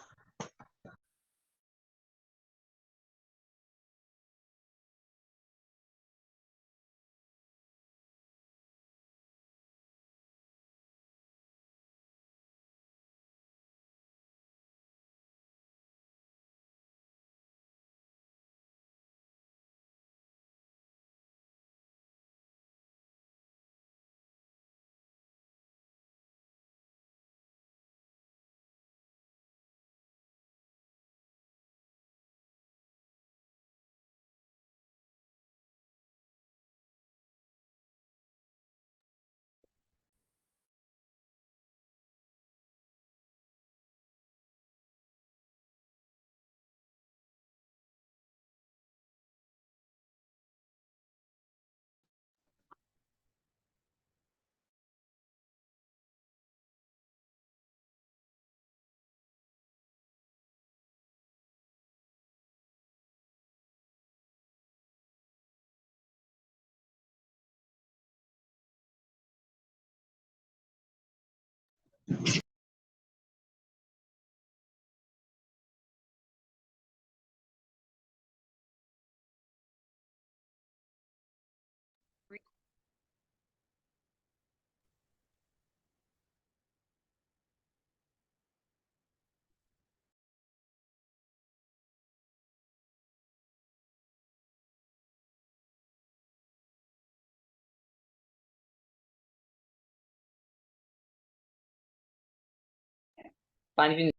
पानी पीने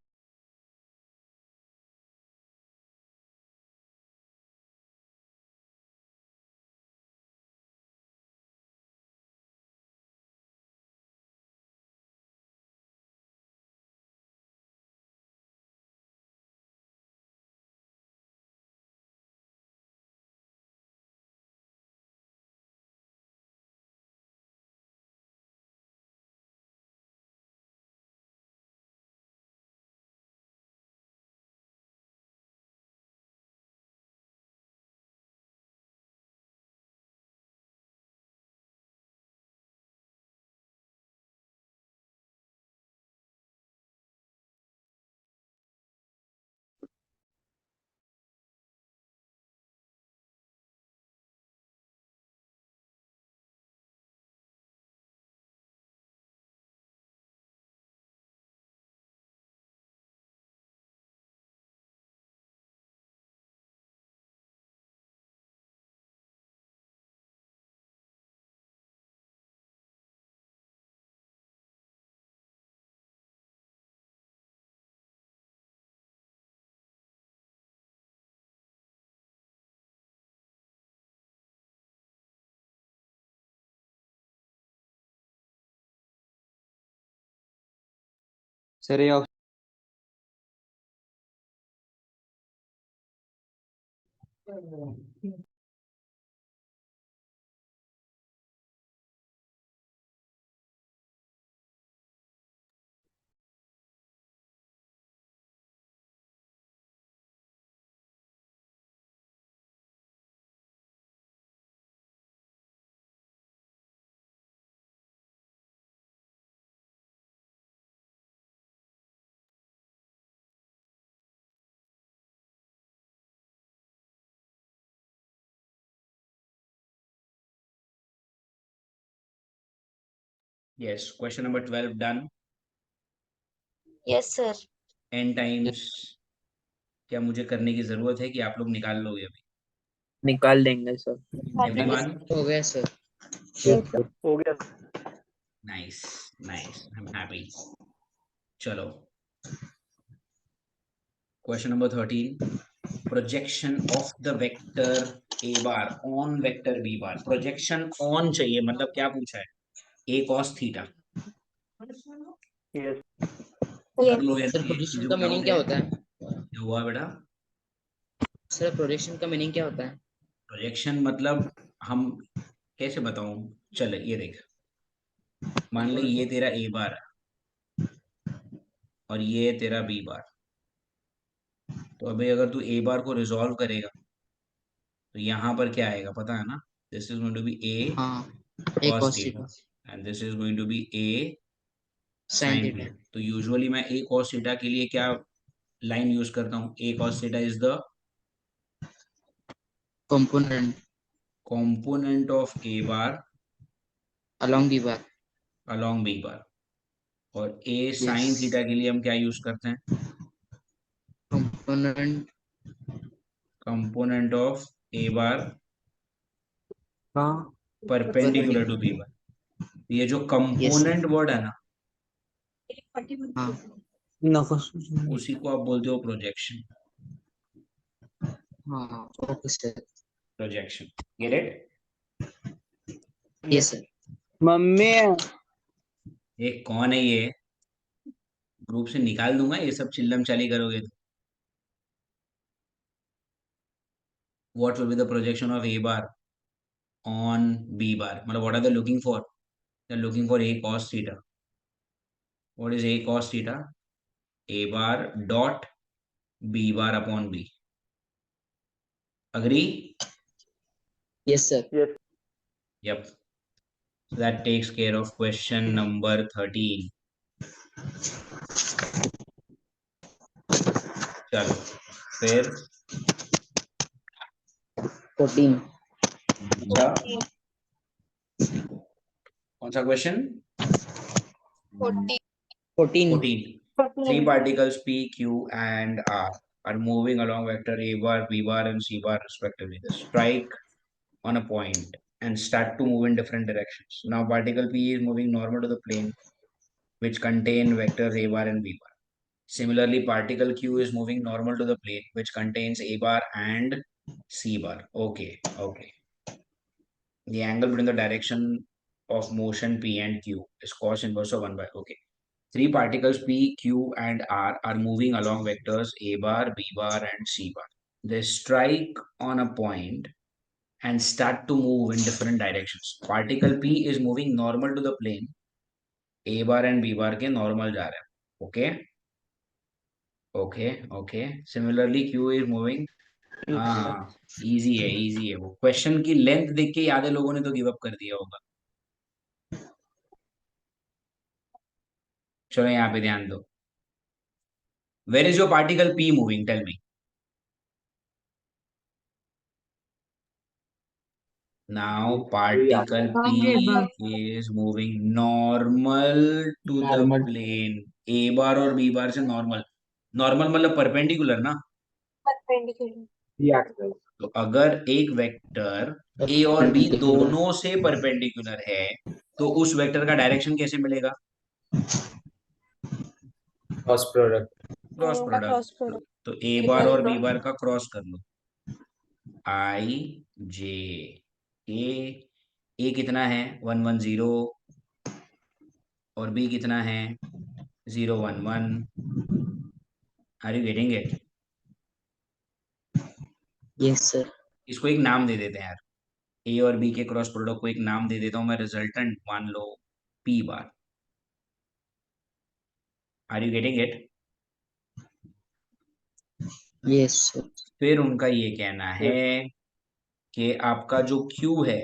सर ये Yes, question number 12 done. Yes, sir. n times क्या मुझे करने की जरूरत है कि आप लोग निकाल लोगे अभी? निकाल देंगे सर। Everyone? हो गया सर। Yes, sir. हो गया। Nice, nice. I'm happy. चलो. Question number 13. Projection of the vector a bar on vector b bar. Projection on चाहिए, मतलब क्या पूछा है? a cos theta. यस कर Yes. लो सर ये प्रोजेक्शन जो का मीनिंग doubt क्या है. होता है? क्या हुआ बेटा? सर प्रोजेक्शन का मीनिंग क्या होता है? प्रोजेक्शन मतलब हम कैसे बताऊं? चल ये देख, मान ले ये तेरा ए बार है और ये तेरा बी बार. तो अभी अगर तू ए बार को रिजॉल्व करेगा तो यहाँ पर क्या आएगा पता है ना? This is going to be a हाँ, एक cos cos theta theta and this is going to be a sin sin theta theta. तो यूजुअली मैं ए cos थीटा के लिए क्या लाइन यूज करता हूँ? ए cos theta is the component component of a bar along the bar. along b bar. और a sin Yes. Theta के लिए हम क्या यूज करते हैं? component of a bar हाँ perpendicular to b bar. ये जो component वर्ड है ना, हाँ नको उसी को आप बोलते हो प्रोजेक्शन. हाँ okay sir. Projection, gate it? Yes sir. Mummy ये कौन है ये? ग्रुप से निकाल दूंगा ये सब चिल्लम चाली करोगे तो. What will be the projection of A bar on B bar? मतलब what are they looking for? They are looking for A cos theta. What is A cos theta? A bar dot B bar upon B. Agree? Yes sir. Yes Yep. So that takes care of question number 13. चलो फिर 14 अच्छा कौन सा question 40 14 14 three particles p q and r are moving along vector a bar b bar and c bar respectively. They strike on a point and start to move in different directions. Now particle p is moving normal to the plane which contain vectors a bar and b bar. Similarly, particle q is moving normal to the plane which contains a bar and c bar. Okay, okay. The angle between the direction of motion P and Q is cos inverse of 1 by. Okay. Three particles P, Q, and R are moving along vectors A bar, B bar, and C bar. They strike on a point and start to move in different directions. Particle P is moving normal to the plane. A bar and B bar के normal जा रहे हैं. Okay. Okay. Okay. Similarly, Q is moving. हाँ easy है वो question की length देख के आधे लोगों ने तो गिव अप कर दिया होगा. चलो यहाँ पे ध्यान दो. Where is your particle P moving? Tell me. Now particle आगे P bar is moving normal to the Normal. plane. A bar और B bar से normal. Normal मतलब perpendicular ना. perpendicular तो अगर एक वेक्टर A और B दोनों से परपेंडिकुलर है तो उस वेक्टर का डायरेक्शन कैसे मिलेगा? क्रॉस प्रोडक्ट क्रॉस दोनों का प्रोडक्ट. क्रॉस प्रोडक्ट तो A बार और B बार का क्रॉस कर लो. I J A कितना है 110 और B कितना है 011. Are you getting it? Yes, sir. इसको एक नाम दे देते हैं यार. ए और बी के क्रॉस प्रोडक्ट को एक नाम दे देता हूं मैं. रिजल्टेंट मान लो P bar. Are you getting it? Yes, sir. फिर उनका ये कहना है कि आपका जो क्यू है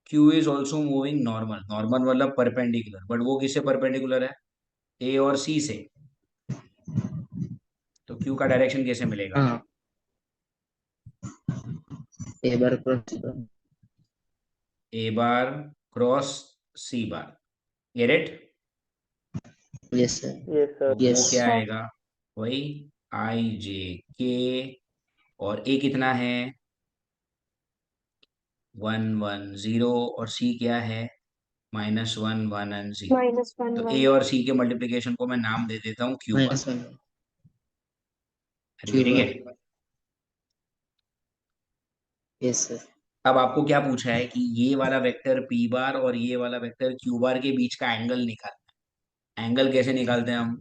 Q is also moving normal. Normal मतलब परपेंडिकुलर. बट वो किससे परपेंडिकुलर है? ए और सी से. तो क्यू का डायरेक्शन कैसे मिलेगा? हाँ. A bar cross. A bar cross c bar. Get it? Yes, sir. yes sir तो Yes. वो क्या आएगा? वही आई जे के. और ए कितना है 110 और सी क्या है -1 एंड 0. -1 तो ए 1 और सी के मल्टीप्लिकेशन को मैं नाम दे देता हूँ Q bar. -1. Are you getting Q bar. it? Yes, sir. अब आपको क्या पूछा है कि ये वाला वेक्टर पी बार और ये वाला वेक्टर क्यू बार के बीच का एंगल निकालना है. एंगल कैसे निकालते हैं हम?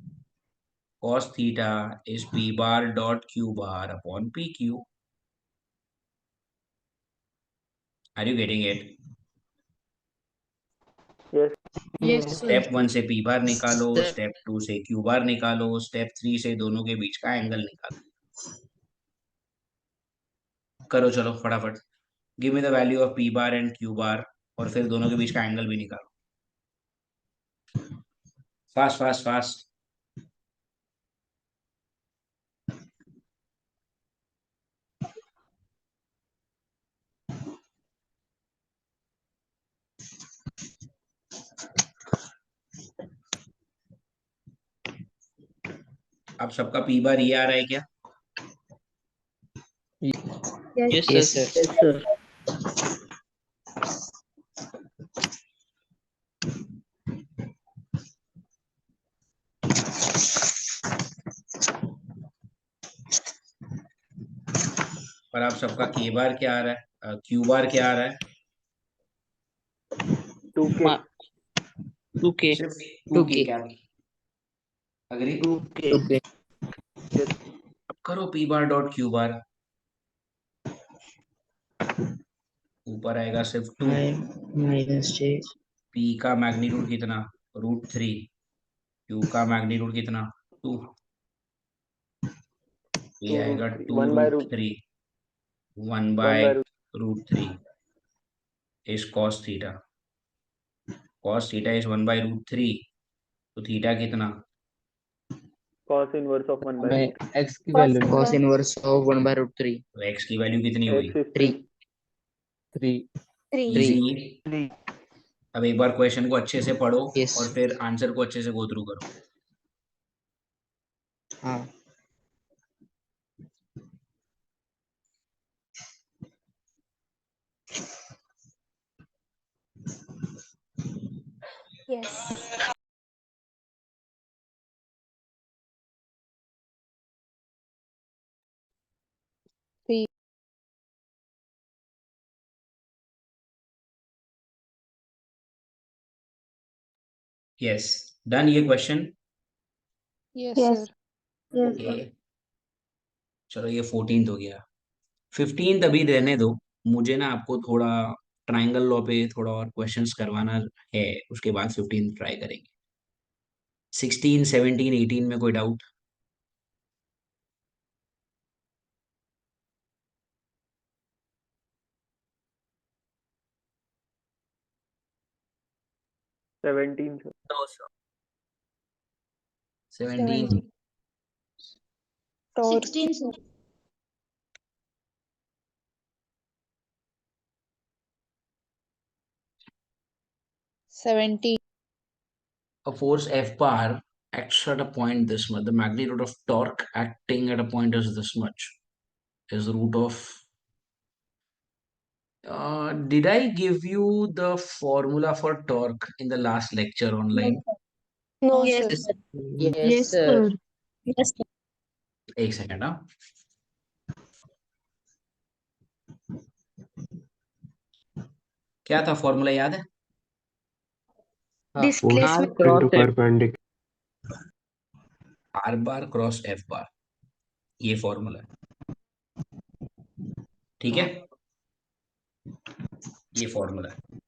cos theta is p bar dot q bar upon p q. Are you getting it? yes yes sir step 1 से पी बार निकालो, Sir. स्टेप 2 से क्यू बार निकालो, स्टेप 3 से दोनों के बीच का एंगल निकालो. करो चलो फटाफट. Give me the value of P bar and Q bar और फिर दोनों के बीच का एंगल भी निकालो. Fast fast fast. अब सबका पी बार ये आ रहा है क्या? Yes, sir. yes sir और आप सबका के बार क्या आ रहा है? क्यू बार क्या आ रहा है? 2k 2K. सिर्फ 2k. क्या अग्री? 2k 2K. yes अब करो पी बार डॉट क्यू बार. ऊपर आएगा सिर्फ 2. -J. पी का मैग्नीट्यूड कितना? √3. क्यू का मैग्नीट्यूड कितना? 2. ये 2 आएगा root 3 2 1 by root root 3. 1 1 by by root √3 is cos theta. cos theta is 1 by √3. तो थीटा कितना? cos inverse of 1 by हमें root x की value cos inverse of 1 by root 3 तो x की वैल्यू कितनी हुई? 3. x is 3 3 3. इजी। अब एक बार क्वेश्चन को अच्छे से पढ़ो Yes. और फिर आंसर को अच्छे से गो थ्रू करो। हाँ Yes. यस, डन ये question. Yes, Yes. sir. Yes. Okay, चलो ये 14th हो गया। 15th अभी रहने दो, मुझे ना आपको थोड़ा ट्रायंगल लॉ पे थोड़ा और क्वेश्चंस करवाना है, उसके बाद 15th ट्राई करेंगे। 16, 17, 18 में कोई doubt? 17, sir. 17 Torque 16 sir. 70. a force F bar acts at a point this much. The magnitude of torque acting at a point is this much. Is root of. Did I give you the formula for torque in the last lecture online? No, Yes. sir. yes Yes sir sir. Yes, sir. एक second. हाँ, क्या था formula याद है? हाँ r Displacement. cross f are bar cross F bar, ये formula है, ठीक है? ये फॉर्मूला है।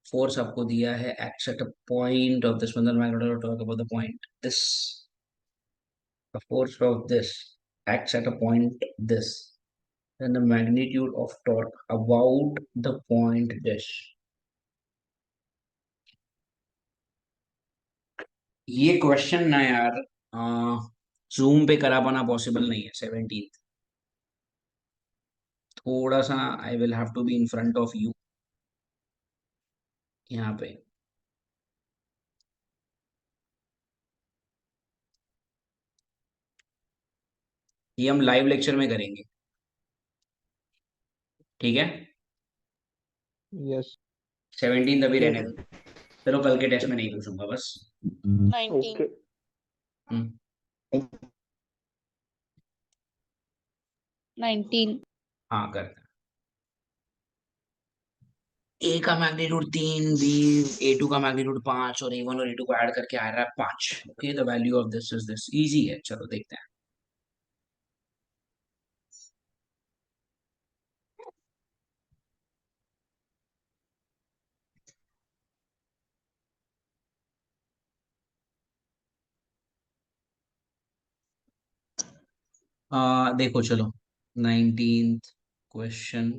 फोर्स आपको दिया है acts at a point of this, मतलब मैं talk about the point this, the force of this acts at a point this, then the magnitude of torque about the point dash. ये question ना यार zoom पे करा पाना possible नहीं है 17th। थोड़ा सा I will have to be in front of you यहाँ पे। ये हम लाइव लेक्चर में करेंगे, ठीक है? yes 17th अभी रहने Yes. दो, चलो कल के टेस्ट में नहीं पूछूंगा बस। 19. Okay. हम्म, 19. हाँ करते हैं। ए का मैग्नीट्यूड 3, बी A2 का मैग्नीट्यूड 5 और A1 और A2 को ऐड करके आ रहा है 5। Okay, the value of this is this. Easy है, चलो देखते हैं। देखो चलो 19th question.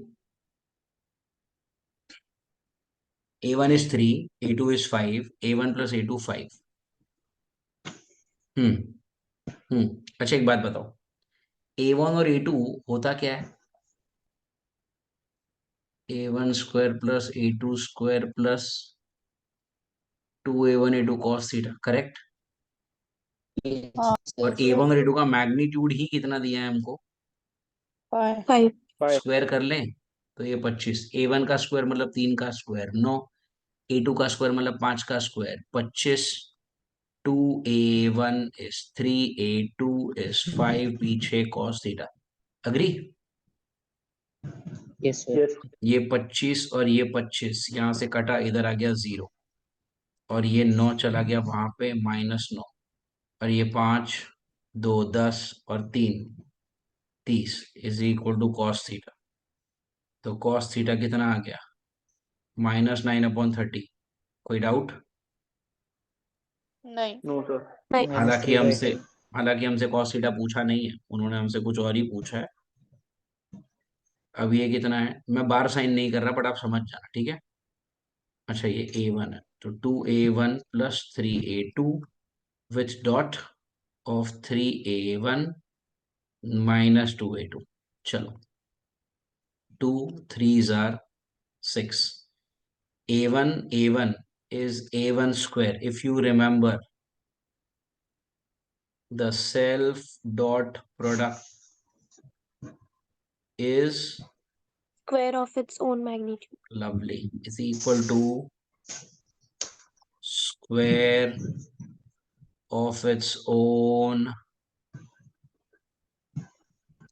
A1 is 3, A2 is 5, A1 plus A2 5। अच्छा एक बात बताओ, A1 और A2 होता क्या है? A1 square plus A2 square plus 2A1 A2 cos theta, correct? हाँ, और A1 और A2 का मैग्नीट्यूड ही कितना दिया है हमको? 5. 5 5. स्क्वायर कर लें तो ये 25। A1 का स्क्वायर मतलब 3 का स्क्वायर 9, A2 का स्क्वायर मतलब 5 का square 25। 2A1 is 3, A2 is 5, पीछे cos theta. Agree? yes sir Yes. ये 25 और ये 25 यहां से कटा, इधर आ गया 0, और ये 9 चला गया वहां पे -9, और ये 5 2 10 और 3 30 इज इक्वल टू cos थीटा। तो cos थीटा कितना आ गया? -9/30। कोई डाउट? नहीं. No, sir. हालांकि -3 हमसे हालांकि हमसे cos थीटा पूछा नहीं है, उन्होंने हमसे कुछ और ही पूछा है। अब ये कितना है, मैं बार साइन नहीं कर रहा, बट आप समझ जाना, ठीक है? अच्छा ये A1 है, तो 2A1 plus 3A2 which dot of 3a1 minus 2a2. चलो 2 3s are 6. a1 is a1 square. If you remember, the self dot product is Square of its own magnitude. lovely is equal to square of its own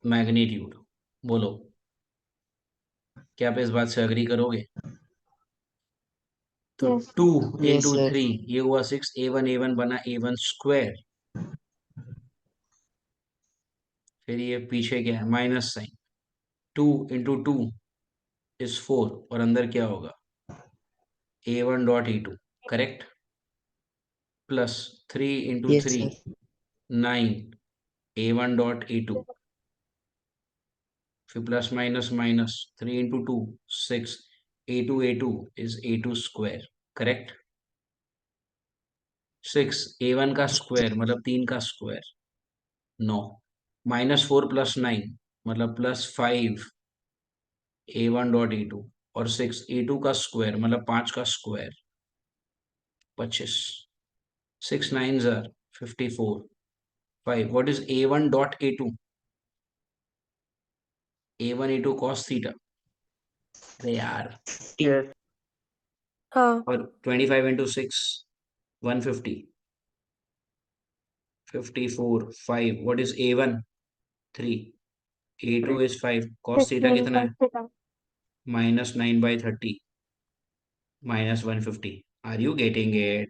magnitude. बोलो, क्या आप इस बात से agree करोगे? तो Yes. 2 Yes, into sir. 3 ये हुआ 6. a1 बना a1 स्क्वायर. फिर ये पीछे क्या है? Minus sign. 2 into 2 is 4 और अंदर क्या होगा? a1 dot e2. Correct. Plus 3 into Yes, 3 sir. 9 a1 dot e2. फिर plus minus minus 3 into 2 6. a2 is a2 square. Correct. 6 a1 का स्क्वायर मतलब 3 का स्क्वायर 9. -4 + 9 मतलब +5 a1 डॉट e2 और 6 a2 का स्क्वायर मतलब 5 का square 25. 6 9s are 54. 5. What is a1 dot a2? a1 a2 cos theta. अरे यार. Yes. हाँ. और 25 into 6 150. 54 5. What is a1? 3. a2 is 5. cos theta कितना है? Theta. -9/30 -150. Are you getting it?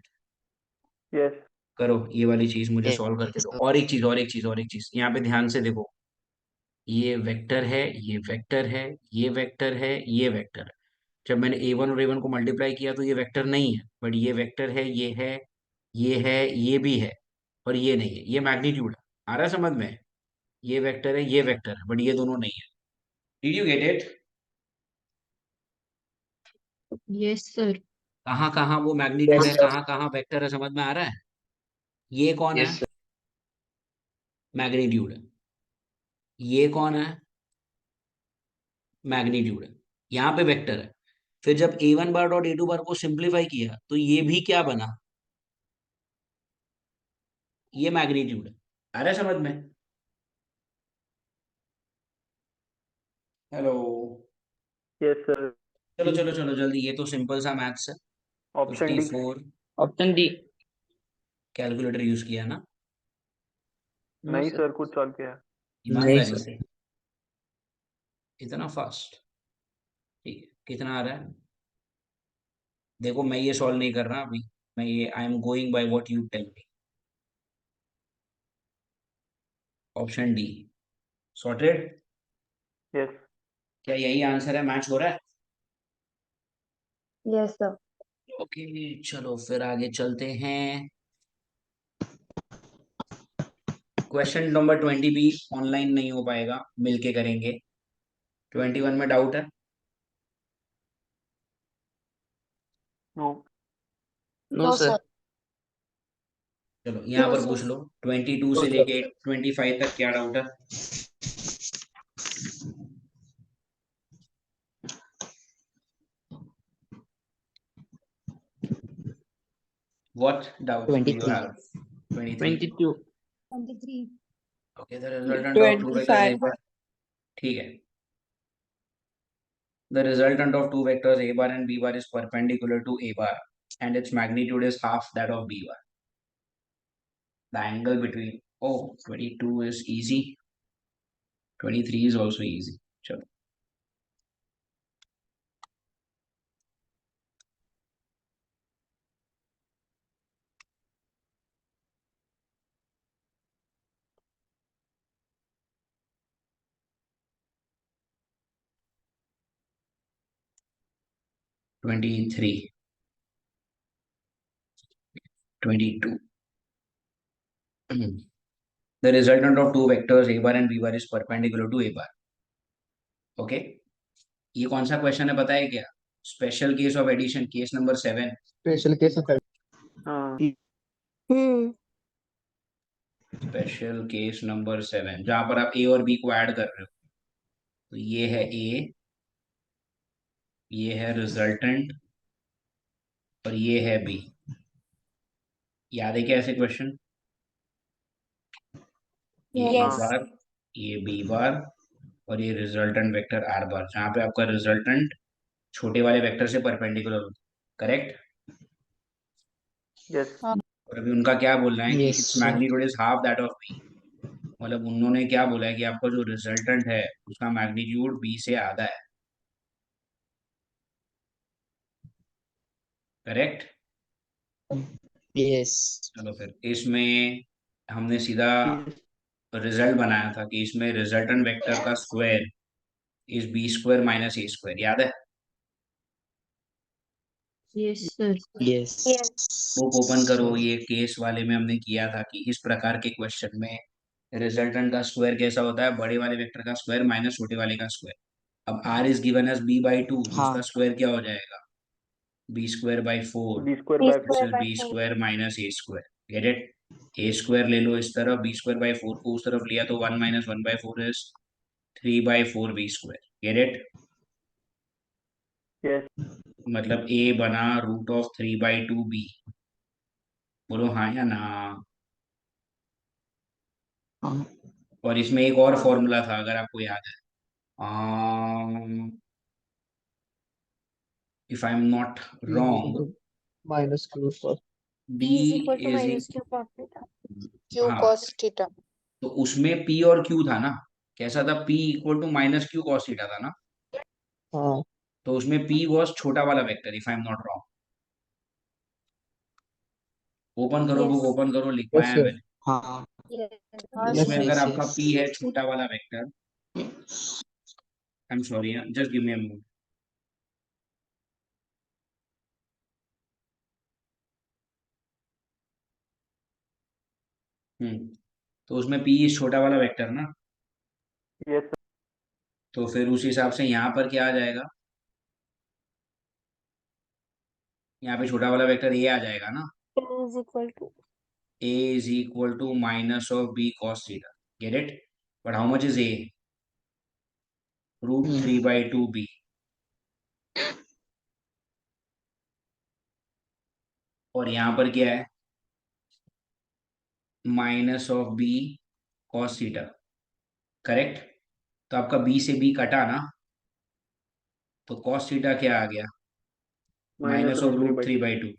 Yes. करो ये वाली चीज मुझे Yes, सॉल्व करके दो. sir. और एक चीज यहाँ पे ध्यान से देखो. ये वेक्टर है, ये वेक्टर है, ये वेक्टर है, ये वेक्टर है. जब मैंने a1 और a1 को मल्टीप्लाई किया तो ये वेक्टर नहीं है, बट ये वेक्टर है, ये है, ये है, ये भी है, और ये नहीं है. ये मैग्नीट्यूड है. आ रहा है समझ में? ये वेक्टर है, ये वेक्टर है, बट ये दोनों नहीं है. Did you get it? Yes sir. कहाँ कहाँ वो मैग्नीट्यूड है, कहाँ कहाँ वेक्टर है, समझ में आ रहा है? ये कौन है? Yes, sir. मैग्नीट्यूड है. ये कौन है? मैग्नीट्यूड है. यहाँ पे वेक्टर है. फिर जब a1 बार डॉट a2 बार को सिंप्लीफाई किया तो ये भी क्या बना? ये मैग्नीट्यूड है. आ रहा है समझ में? हेलो. Yes, sir. चलो चलो चलो जल्दी. ये तो सिंपल सा मैथ्स है. Option D. 54. Option D. Calculator use किया ना? नहीं सर, कुछ सॉल्व किया. ईमानदारी नहीं, से. इतना फास्ट? ठीक है. कितना आ रहा है? देखो मैं ये सॉल्व नहीं कर रहा अभी. मैं ये I am going by what you tell me. Option D. Sorted. Yes. क्या यही आंसर है? मैच हो रहा है? Yes, sir. ओके. चलो फिर आगे चलते हैं. क्वेश्चन नंबर 20 भी ऑनलाइन नहीं हो पाएगा, मिलके करेंगे. 21 में डाउट है? No. No, sir. चलो यहाँ No, पर sir. पूछ लो. 22 से लेके 25 तक क्या डाउट है? What doubts do you 23. have? 23. 22. Okay, the resultant of two vectors 25. A bar. ठीक है. The resultant of two vectors A bar and B bar is perpendicular to A bar and its magnitude is half that of B bar. The angle between 22 is easy. 23 is also easy. चलो. (23) 22. The resultant of two vectors A bar and B bar is perpendicular to A bar. Okay? ये कौन सा question है बताए क्या? Special case of addition, case number 7. Special case of हाँ. Special case number 7 जहां पर आप ए और बी को ऐड कर रहे हो। तो ये है ए, ये है रिजल्टेंट और ये है बी। याद है क्या ऐसे क्वेश्चन? ये ए Yes. बार, ये बी बार और ये रिजल्टेंट वेक्टर आर बार, जहां पे आपका रिजल्टेंट छोटे वाले वेक्टर से परपेंडिकुलर होता है। करेक्ट? यस और अभी उनका क्या बोलना है कि Yes, it's sir. Magnitude is half that of b. मतलब उन्होंने क्या बोला है कि आपका जो रिजल्टेंट है उसका मैग्नीट्यूड बी से आधा है। करेक्ट? Yes. चलो फिर इसमें हमने सीधा रिजल्ट बनाया था कि इसमें रिजल्टेंट वेक्टर का square is B square minus A square. याद है? Yes sir. Yes. Book open करो। ये केस वाले में हमने किया था कि इस प्रकार के क्वेश्चन में रिजल्टेंट का स्क्वायर कैसा होता है, बड़े वाले वेक्टर का स्क्वायर माइनस छोटे वाले का स्क्वायर। अब R is given as B by 2, तो उसका हाँ. स्क्वायर क्या हो जाएगा? B square by 4 B square B by square versus by B 4. Square minus A square. Get it? A square ले लो इस तरफ, बी स्क्वायर बाई 4 को उस तरफ लिया तो 1 minus 1 by 4 is 3 by 4 B square. Get it? Yes मतलब ए बना रूट ऑफ 3 बाई 2 बी। बोलो हाँ या ना। हाँ. और इसमें एक और हाँ. फॉर्मूला था अगर आपको याद है, if I'm not wrong, Minus q for b P is equal to is minus Q cos theta. Q हाँ, cos theta. तो उसमें p और q था ना। कैसा था? p equal to minus Q cos theta था ना। हाँ. तो उसमें p वॉज छोटा वाला vector, if I am not wrong. Open करो बुक, Yes. ओपन करो, लिखवाया है मैंने। हाँ. Yes. तो Yes, उसमें sir. अगर Yes, आपका p yes. है छोटा वाला vector, I am sorry, just give me a minute. तो उसमें p इस छोटा वाला वेक्टर ना, यस तो फिर उस हिसाब से यहाँ पर क्या आ जाएगा? यहाँ पे छोटा वाला वेक्टर a आ जाएगा ना। N is equal to a is equal to minus of b cos theta. Get it? But how much is a? Root 3 by 2b. और यहाँ पर क्या है? Minus of B cos theta. Correct? तो आपका b से b कटा ना, तो कॉस थीटा क्या आ गया? Minus minus of root 3 root by 3 by 2।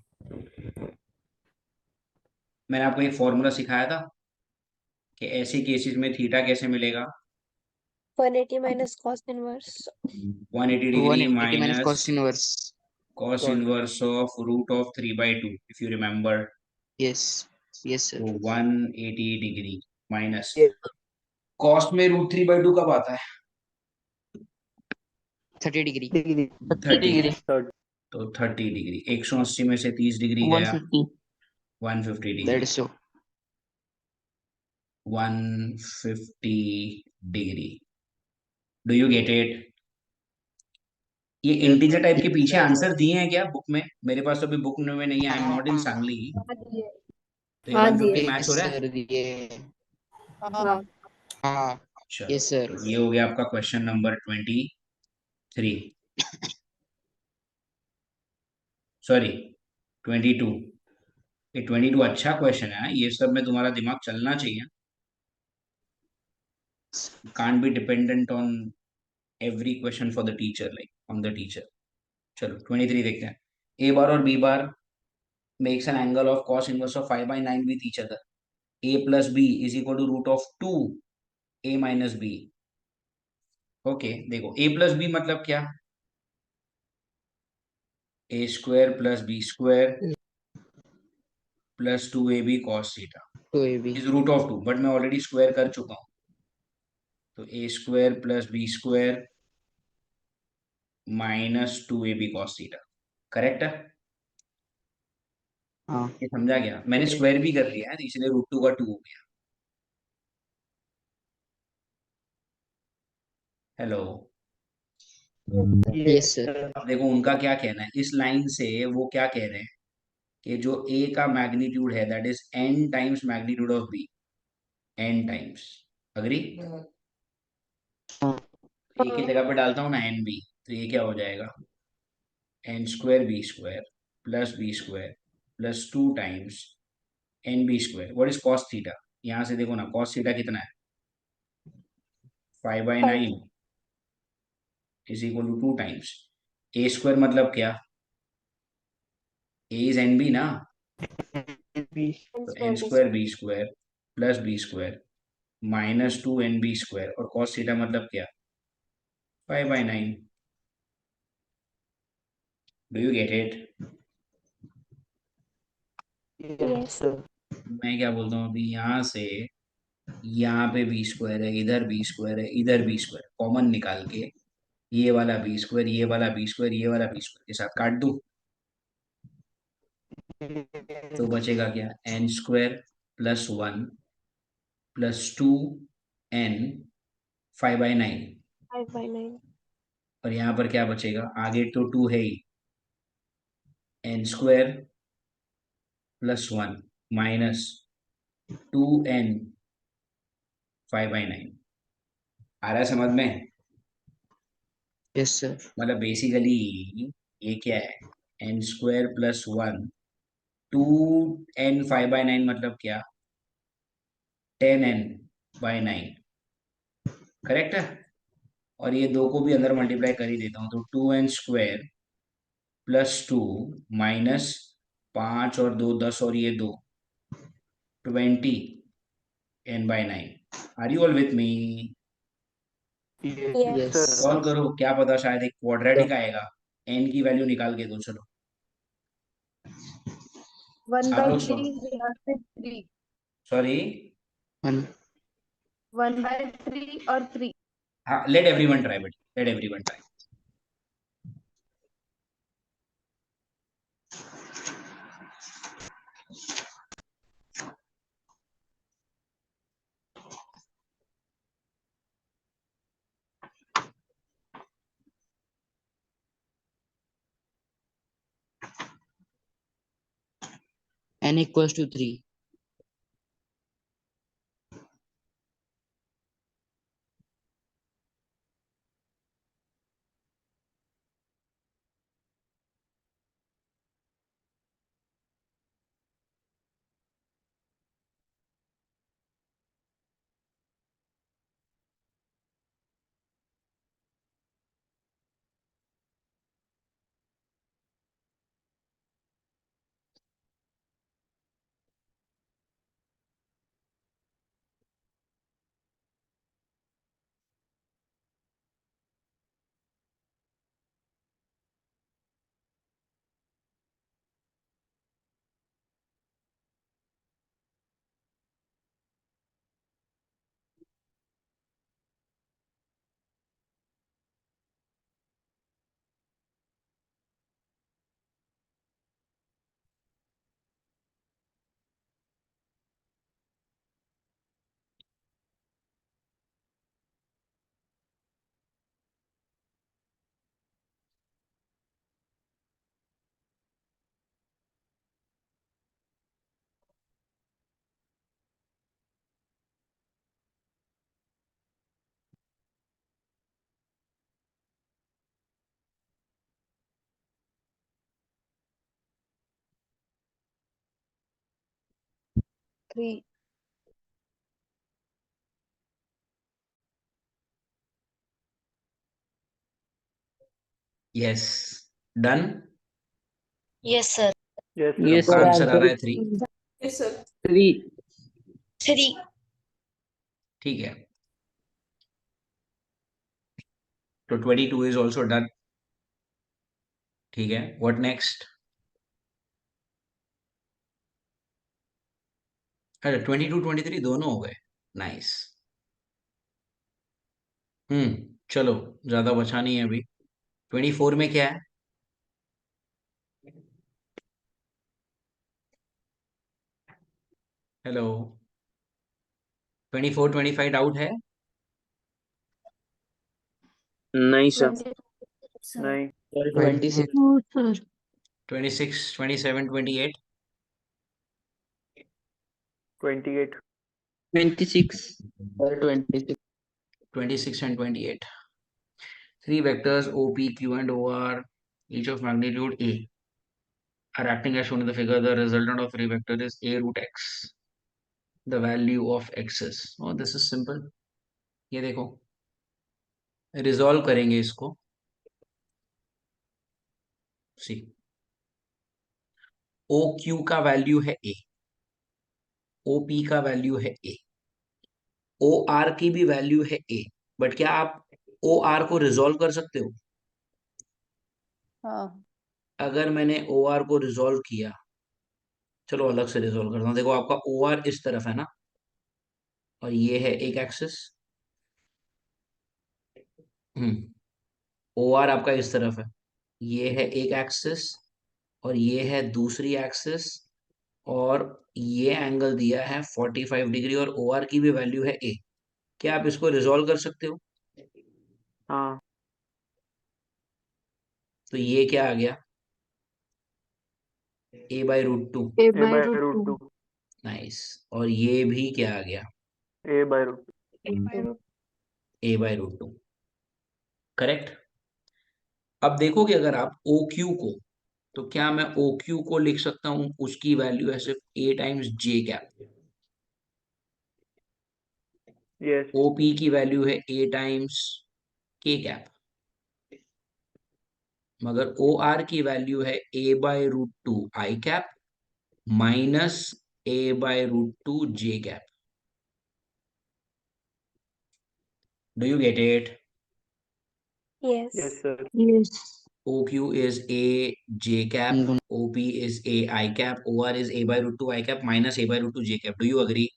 मैंने आपको एक फॉर्मूला सिखाया था कि ऐसे केसेस में थीटा कैसे मिलेगा। 180 minus cos inverse. 180 degree 180 minus minus cos inverse. cos inverse of root of 3 by 2, if you remember. Yes. Yes, sir. तो 180 डिग्री माइनस कॉस्ट में रूट 3 बाई 2 कब आता है? 30 degree. 30। थर्ड तो 30 डिग्री, 180 में से 30 डिग्री गया, 150. 150 That degree. is so. 150 degree. Do you get it? ये इंटीजर टाइप के पीछे आंसर दिए हैं क्या बुक में? मेरे पास तो अभी बुक में नहीं है, आई एम नॉट इन सांगली। तो ये हाँ 150 जी। मैच हो रहा है? Sir, ये हाँ. हाँ. चलो, Yes, sir. तो ये हो गया आपका क्वेश्चन नंबर 23, सॉरी 22। ये 22 अच्छा क्वेश्चन है। ये सब में तुम्हारा दिमाग चलना चाहिए। Can't be dependent on every question for the teacher, like on the teacher. चलो 23 देखते हैं। ए बार और B bar makes an angle of cos inverse of 5 by 9 with each other. A plus b is equal to root of 2 a minus b. Okay देखो, a plus b मतलब क्या? a square plus b square plus 2ab cos theta 2ab. is root of 2, but मैं already square कर चुका हूं। तो a square plus b square minus 2ab cos theta। Correct है? हाँ. ये समझा गया? मैंने स्क्वायर भी कर लिया है, तो इसलिए रूट 2 का 2 हो गया। हेलो? Yes, sir. अब देखो उनका क्या कहना है इस लाइन से। वो क्या कह रहे हैं कि जो a का मैग्नीट्यूड है that is n times magnitude of b। n times. Agree? हाँ। एक ही जगह पे डालता हूँ ना n भी, तो ये क्या हो जाएगा, n square B square plus B square plus 2 times N B square. What is cos theta? यहाँ से देखो ना, कॉस थीटा कितना है, 5/9 is equal to 2 times A square, मतलब क्या, ए इज एन बी ना, तो N square B square plus B square minus 2 N B square, और कॉस थीटा मतलब क्या, 5/9। Do you get it? Yes. मैं क्या बोलता हूँ अभी, यहाँ से यहाँ पे बी स्क्वायर है, इधर बी स्क्वायर है, इधर बी स्क्वायर, कॉमन निकाल के ये वाला बी स्क्वायर, ये वाला बी स्क्वायर, ये वाला बी स्क्वायर के साथ काट दूं, तो बचेगा क्या, N square plus 1 plus 2 n 5/9। 5/9. और यहाँ पर क्या बचेगा, आगे तो 2 है ही, N square plus 1 minus 2n 5/9। आ रहा है समझ में? Yes sir. मतलब बेसिकली ये क्या है, एन स्क्वायर प्लस 1 2n 5/9 मतलब क्या, 10n/9, करेक्ट है? और ये दो को भी अंदर मल्टीप्लाई कर ही देता हूँ, तो 2n स्क्वायर प्लस 2 माइनस 5 और 2 10 और ये 2 20n/9। Are you all with me? Yes. Yes solve करो, क्या पता शायद एक क्वाड्रेटिक आएगा, n की वैल्यू निकाल के दो, चलो वन आप बाई लोग थ्री यहाँ से थ्री, सॉरी, 1 1 बाई 3 और 3. हाँ, late everyone try, but let everyone try. n equals to 3. Three. Yes, done. Yes, sir. Yes, sir. Yes, सबका sir. आंसर आ रहा है 3? Yes, sir. 3. 3. ठीक है, तो 22 इज ऑल्सो डन। ठीक है, व्हाट नेक्स्ट? अरे 22 23 दोनों हो गए, नाइस। चलो, ज्यादा बचा नहीं है अभी। 24 में क्या है? हेलो, 24 25 डाउट है? नहीं सर. 20. नहीं. 26. हो sir. 26 27 28? 28. 26 or 26. 26 and 28. Three vectors OP, Q, and OR, each of magnitude A, are acting as shown in the figure. The resultant of three vector is A root X. The value of X is. Oh, this is simple. ये देखो, resolve करेंगे इसको. सी, O Q का value है ए, O P का value है ए, O R की भी वैल्यू है ए. बट क्या आप ओ आर को रिजॉल्व कर सकते हो? हाँ अगर मैंने ओ आर को रिजॉल्व किया, चलो अलग से रिजॉल्व करता हूँ. देखो, आपका ओ आर इस तरफ है ना, और ये है एक एक्सिस. ओ आर आपका इस तरफ है, ये है एक एक्सिस, और ये है दूसरी एक्सिस, और ये एंगल दिया है 45 डिग्री, और ओ आर की भी वैल्यू है ए. क्या आप इसको रिजॉल्व कर सकते हो? हाँ तो ये क्या आ गया? A by root two. A A by by root root 2. Two nice. और ये भी क्या आ गया? A by root A by root. A by root two. Correct. अब देखो कि अगर आप ओ क्यू को, तो क्या मैं ओ क्यू को लिख सकता हूं, उसकी वैल्यू है सिर्फ ए टाइम्स जे कैप. यस ओ पी की वैल्यू है ए टाइम्स के कैप. मगर ओ आर की वैल्यू है A by root two I cap minus A by root two J cap. Do you get it? Yes Yes. Sir Yes. OQ is A J cap, OP is A I cap, OR is A by root 2 I cap minus A by root 2 J cap. Do you agree?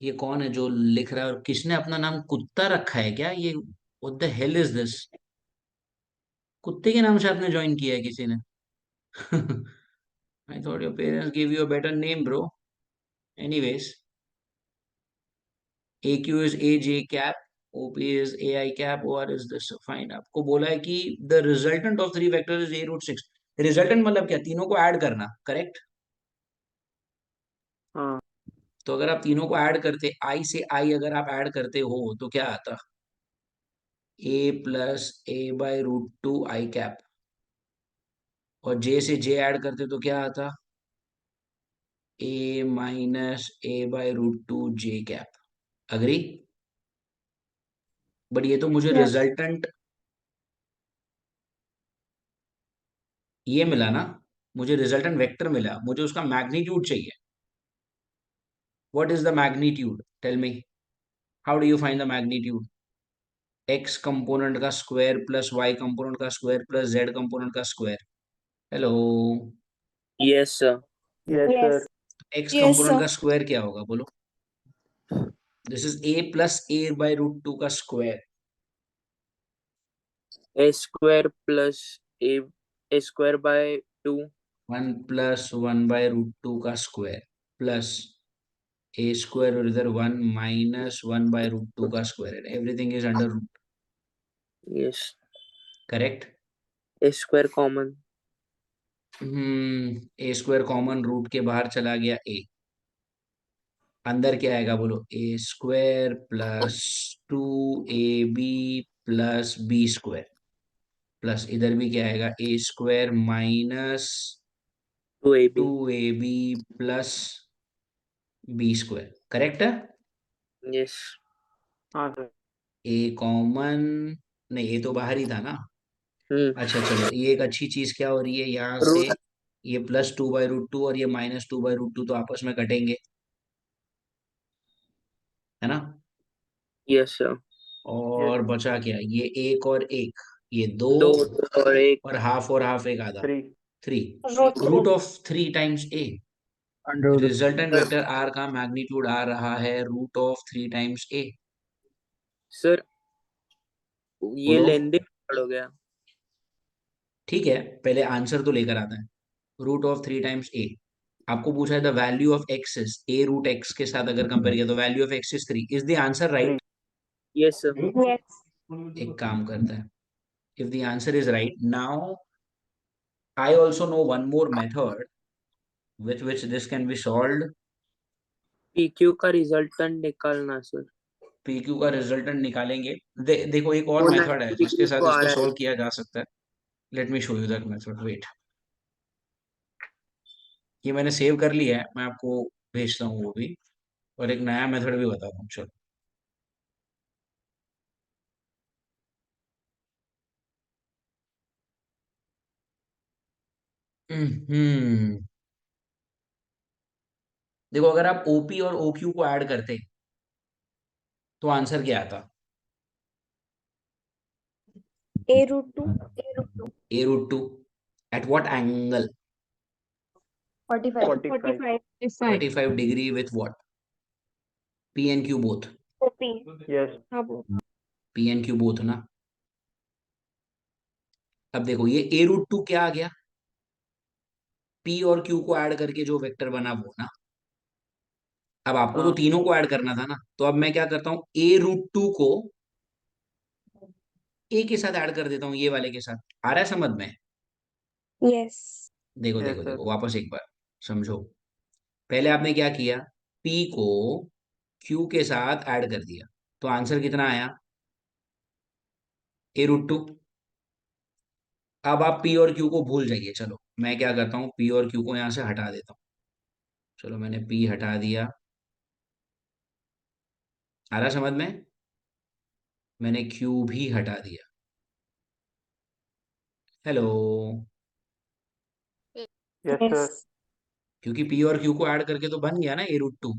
ये कौन है जो लिख रहा है, और किसने अपना नाम कुत्ता रखा है क्या? ये what the hell is this? कुत्ते के नाम से आपने ज्वाइन किया है किसी ने? I thought your parents give you a better name bro. Anyways, AQ is AJ cap, OP is AI cap, OR is this. Fine. आपको बोला है कि the resultant of three vectors is A root 6. Resultant मतलब क्या? तीनों को add करना. Correct. हाँ तो अगर आप तीनों को ऐड करते, आई से आई अगर आप ऐड करते हो, तो क्या आता? A plus A by root two I cap. और जे से जे ऐड करते तो क्या आता? A minus A by root two J cap. Agree? But ये तो मुझे Yes. रिजल्टेंट ये मिला ना, मुझे रिजल्टेंट वेक्टर मिला, मुझे उसका मैग्नीट्यूड चाहिए. What is the magnitude? Tell me. How do you find the magnitude? X component का स्क्वायर प्लस वाई कंपोनेंट का स्क्वायर प्लस जेड कंपोनेंट का square. Hello. Yes, sir. Yes sir Yes. X Yes, component sir. का square क्या होगा बोलो? This is A plus A by root two का square. A square plus a square by 2. 1 + 1 by root two का square plus A square, और इधर 1 - 1 by root two का square. Everything is under root. Yes. Correct. A square common. A square common, रूट के बाहर चला गया ए. अंदर क्या आएगा बोलो? A square plus 2ab plus B square, plus इधर भी क्या आएगा? A square minus 2ab. 2ab plus B square. Correct है? Yes. हाँ सर ए कॉमन, नहीं ए तो बाहर ही था ना. Hmm. अच्छा चलो, ये एक अच्छी चीज क्या हो रही है यहाँ से, Root. ये प्लस 2 बाय रूट टू और ये माइनस 2 बाय रूट टू तो आपस में कटेंगे, है ना? Yes, sir. और बचा क्या? ये एक और एक, ये दो, दो और एक. और हाफ एक आधा. Three 3. Root root 3. Of 3 times A. Resultant vector R का मैग्नीट्यूड आ रहा है root of 3 times A. Sir ये बोलो. लेंदी हो गया. ठीक है, पहले आंसर तो लेकर आता है. Root of 3 times A. आपको पूछा है the value of X is A root X के साथ अगर कंपेयर किया तो value of X is 3. Is the answer three right? Yes, sir. Yes. एक काम करता है, if the answer is right, now I also know one more method with which this can be solved. PQ का resultant निकालना sir. PQ का resultant निकालेंगे। देखो एक और वो मेथड है 90 जिसके डिग्री साथ को आ इसको रहा है। सॉल्व किया जा सकता है। Let me show you that method, wait. ये मैंने सेव कर लिया है, मैं आपको भेजता हूँ वो भी, और एक नया मेथड भी बताता हूँ। चलो, हम्म देखो अगर आप OP और OQ को ऐड करते तो आंसर क्या आता? A√2 A√2 at what angle? 45 45 45 45 degree with what? P and Q both? OP yes हाँ वो P and Q बोथ ना। अब देखो ये A√2 क्या आ गया? P और Q को ऐड करके जो वेक्टर बना वो ना। अब आपको तो हाँ तीनों को ऐड करना था ना, तो अब मैं क्या करता हूँ, A√2 को A के साथ ऐड कर देता हूँ, ये वाले के साथ। आ रहा है समझ में? यस देखो यस देखो सर देखो, वापस एक बार समझो। पहले आपने क्या किया, P को Q के साथ ऐड कर दिया, तो आंसर कितना आया? A√2। अब आप P और Q को भूल जाइए। चलो मैं क्या करता हूँ, P और Q को यहाँ से हटा देता हूँ। चलो मैंने P हटा दिया। आ रहा समझ में? मैंने Q भी हटा दिया। हेलो। यस यस सर क्योंकि P और Q को ऐड करके तो बन गया ना A√2।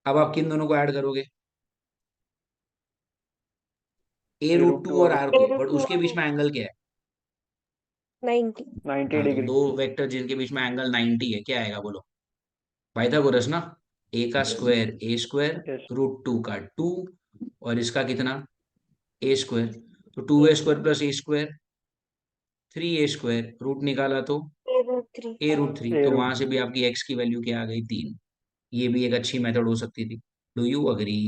अब आप किन दोनों को ऐड करोगे? A√2 A√2 और और R को, बट A√2 उसके बीच में एंगल क्या है? 90 90 हाँ, तो डिग्री दो वेक्टर जिनके बीच में एंगल 90 है, क्या आएगा बोलो? पाइथागोरस ना। A का स्क्वायर A², यस √2 का 2, और इसका कितना? A²। तो 2A² plus A², 3A², root निकाला तो A√3 A√3। तो वहां से A√3 भी आपकी x की वैल्यू क्या आ गई? 3। ये भी एक अच्छी मेथड हो सकती थी। Do you agree?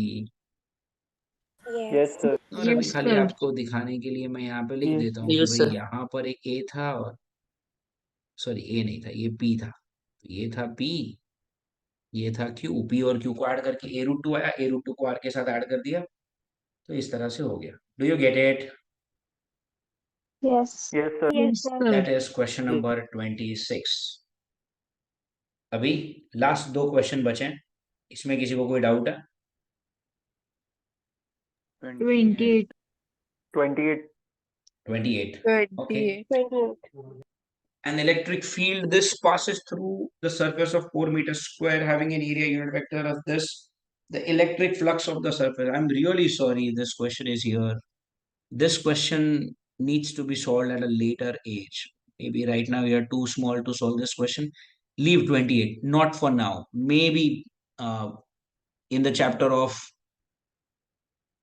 Yes yes sir और अभी यस खाली सर। आपको दिखाने के लिए मैं यहाँ पे लिख देता हूँ कि यस भाई सर। यहाँ पर एक A था, और सॉरी A नहीं था, ये P था। तो ये था P, ये था Q। P और Q को ऐड करके A√2 आया, A√2 को R के साथ ऐड कर दिया, तो इस तरह से हो गया। Do you get it? Yes yes sir yes yes sir sir. That is question number 26। अभी लास्ट दो क्वेश्चन बचे हैं, इसमें किसी को कोई डाउट है? 28 28 28। Okay. 28 An electric field, this passes through the surface of 4 meters square having an area unit vector of this, the electric flux of the surface. I'm really sorry this question is here. This question needs to be solved at a later age. Maybe right now you are too small to solve this question. Leave 28, not for now. Maybe in the chapter of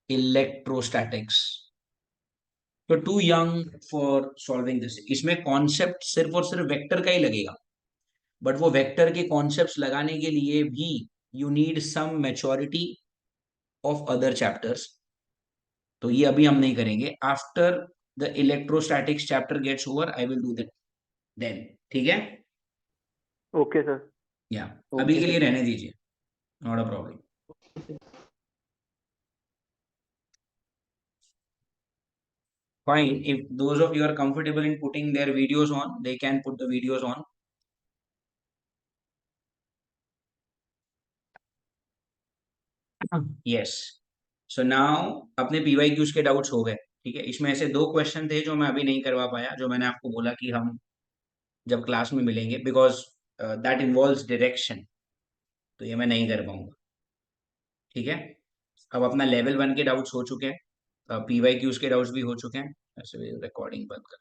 electrostatics. तो too young for solving this. इसमें concept सिर्फ और सिर्फ vector का ही लगेगा, but वो vector के concepts लगाने के लिए भी you need some maturity of other chapters. तो ये अभी हम नहीं करेंगे। After the electrostatics chapter gets over I will do that then. ठीक है? ओके सर या अभी ओके के लिए रहने दीजिए, not a problem. Fine. If those of you are comfortable in putting their videos on, they can put the videos on. Yes. So now अपने PYQs के डाउट्स हो गए। ठीक है, इसमें ऐसे दो क्वेश्चन थे जो मैं अभी नहीं करवा पाया, जो मैंने आपको बोला कि हम जब क्लास में मिलेंगे, बिकॉज दैट इन्वॉल्व्स डायरेक्शन, तो ये मैं नहीं कर पाऊंगा। ठीक है, अब अपना लेवल 1 के डाउट्स हो चुके हैं, PYQs के डाउट्स भी हो चुके हैं। ऐसे रिकॉर्डिंग बंद कर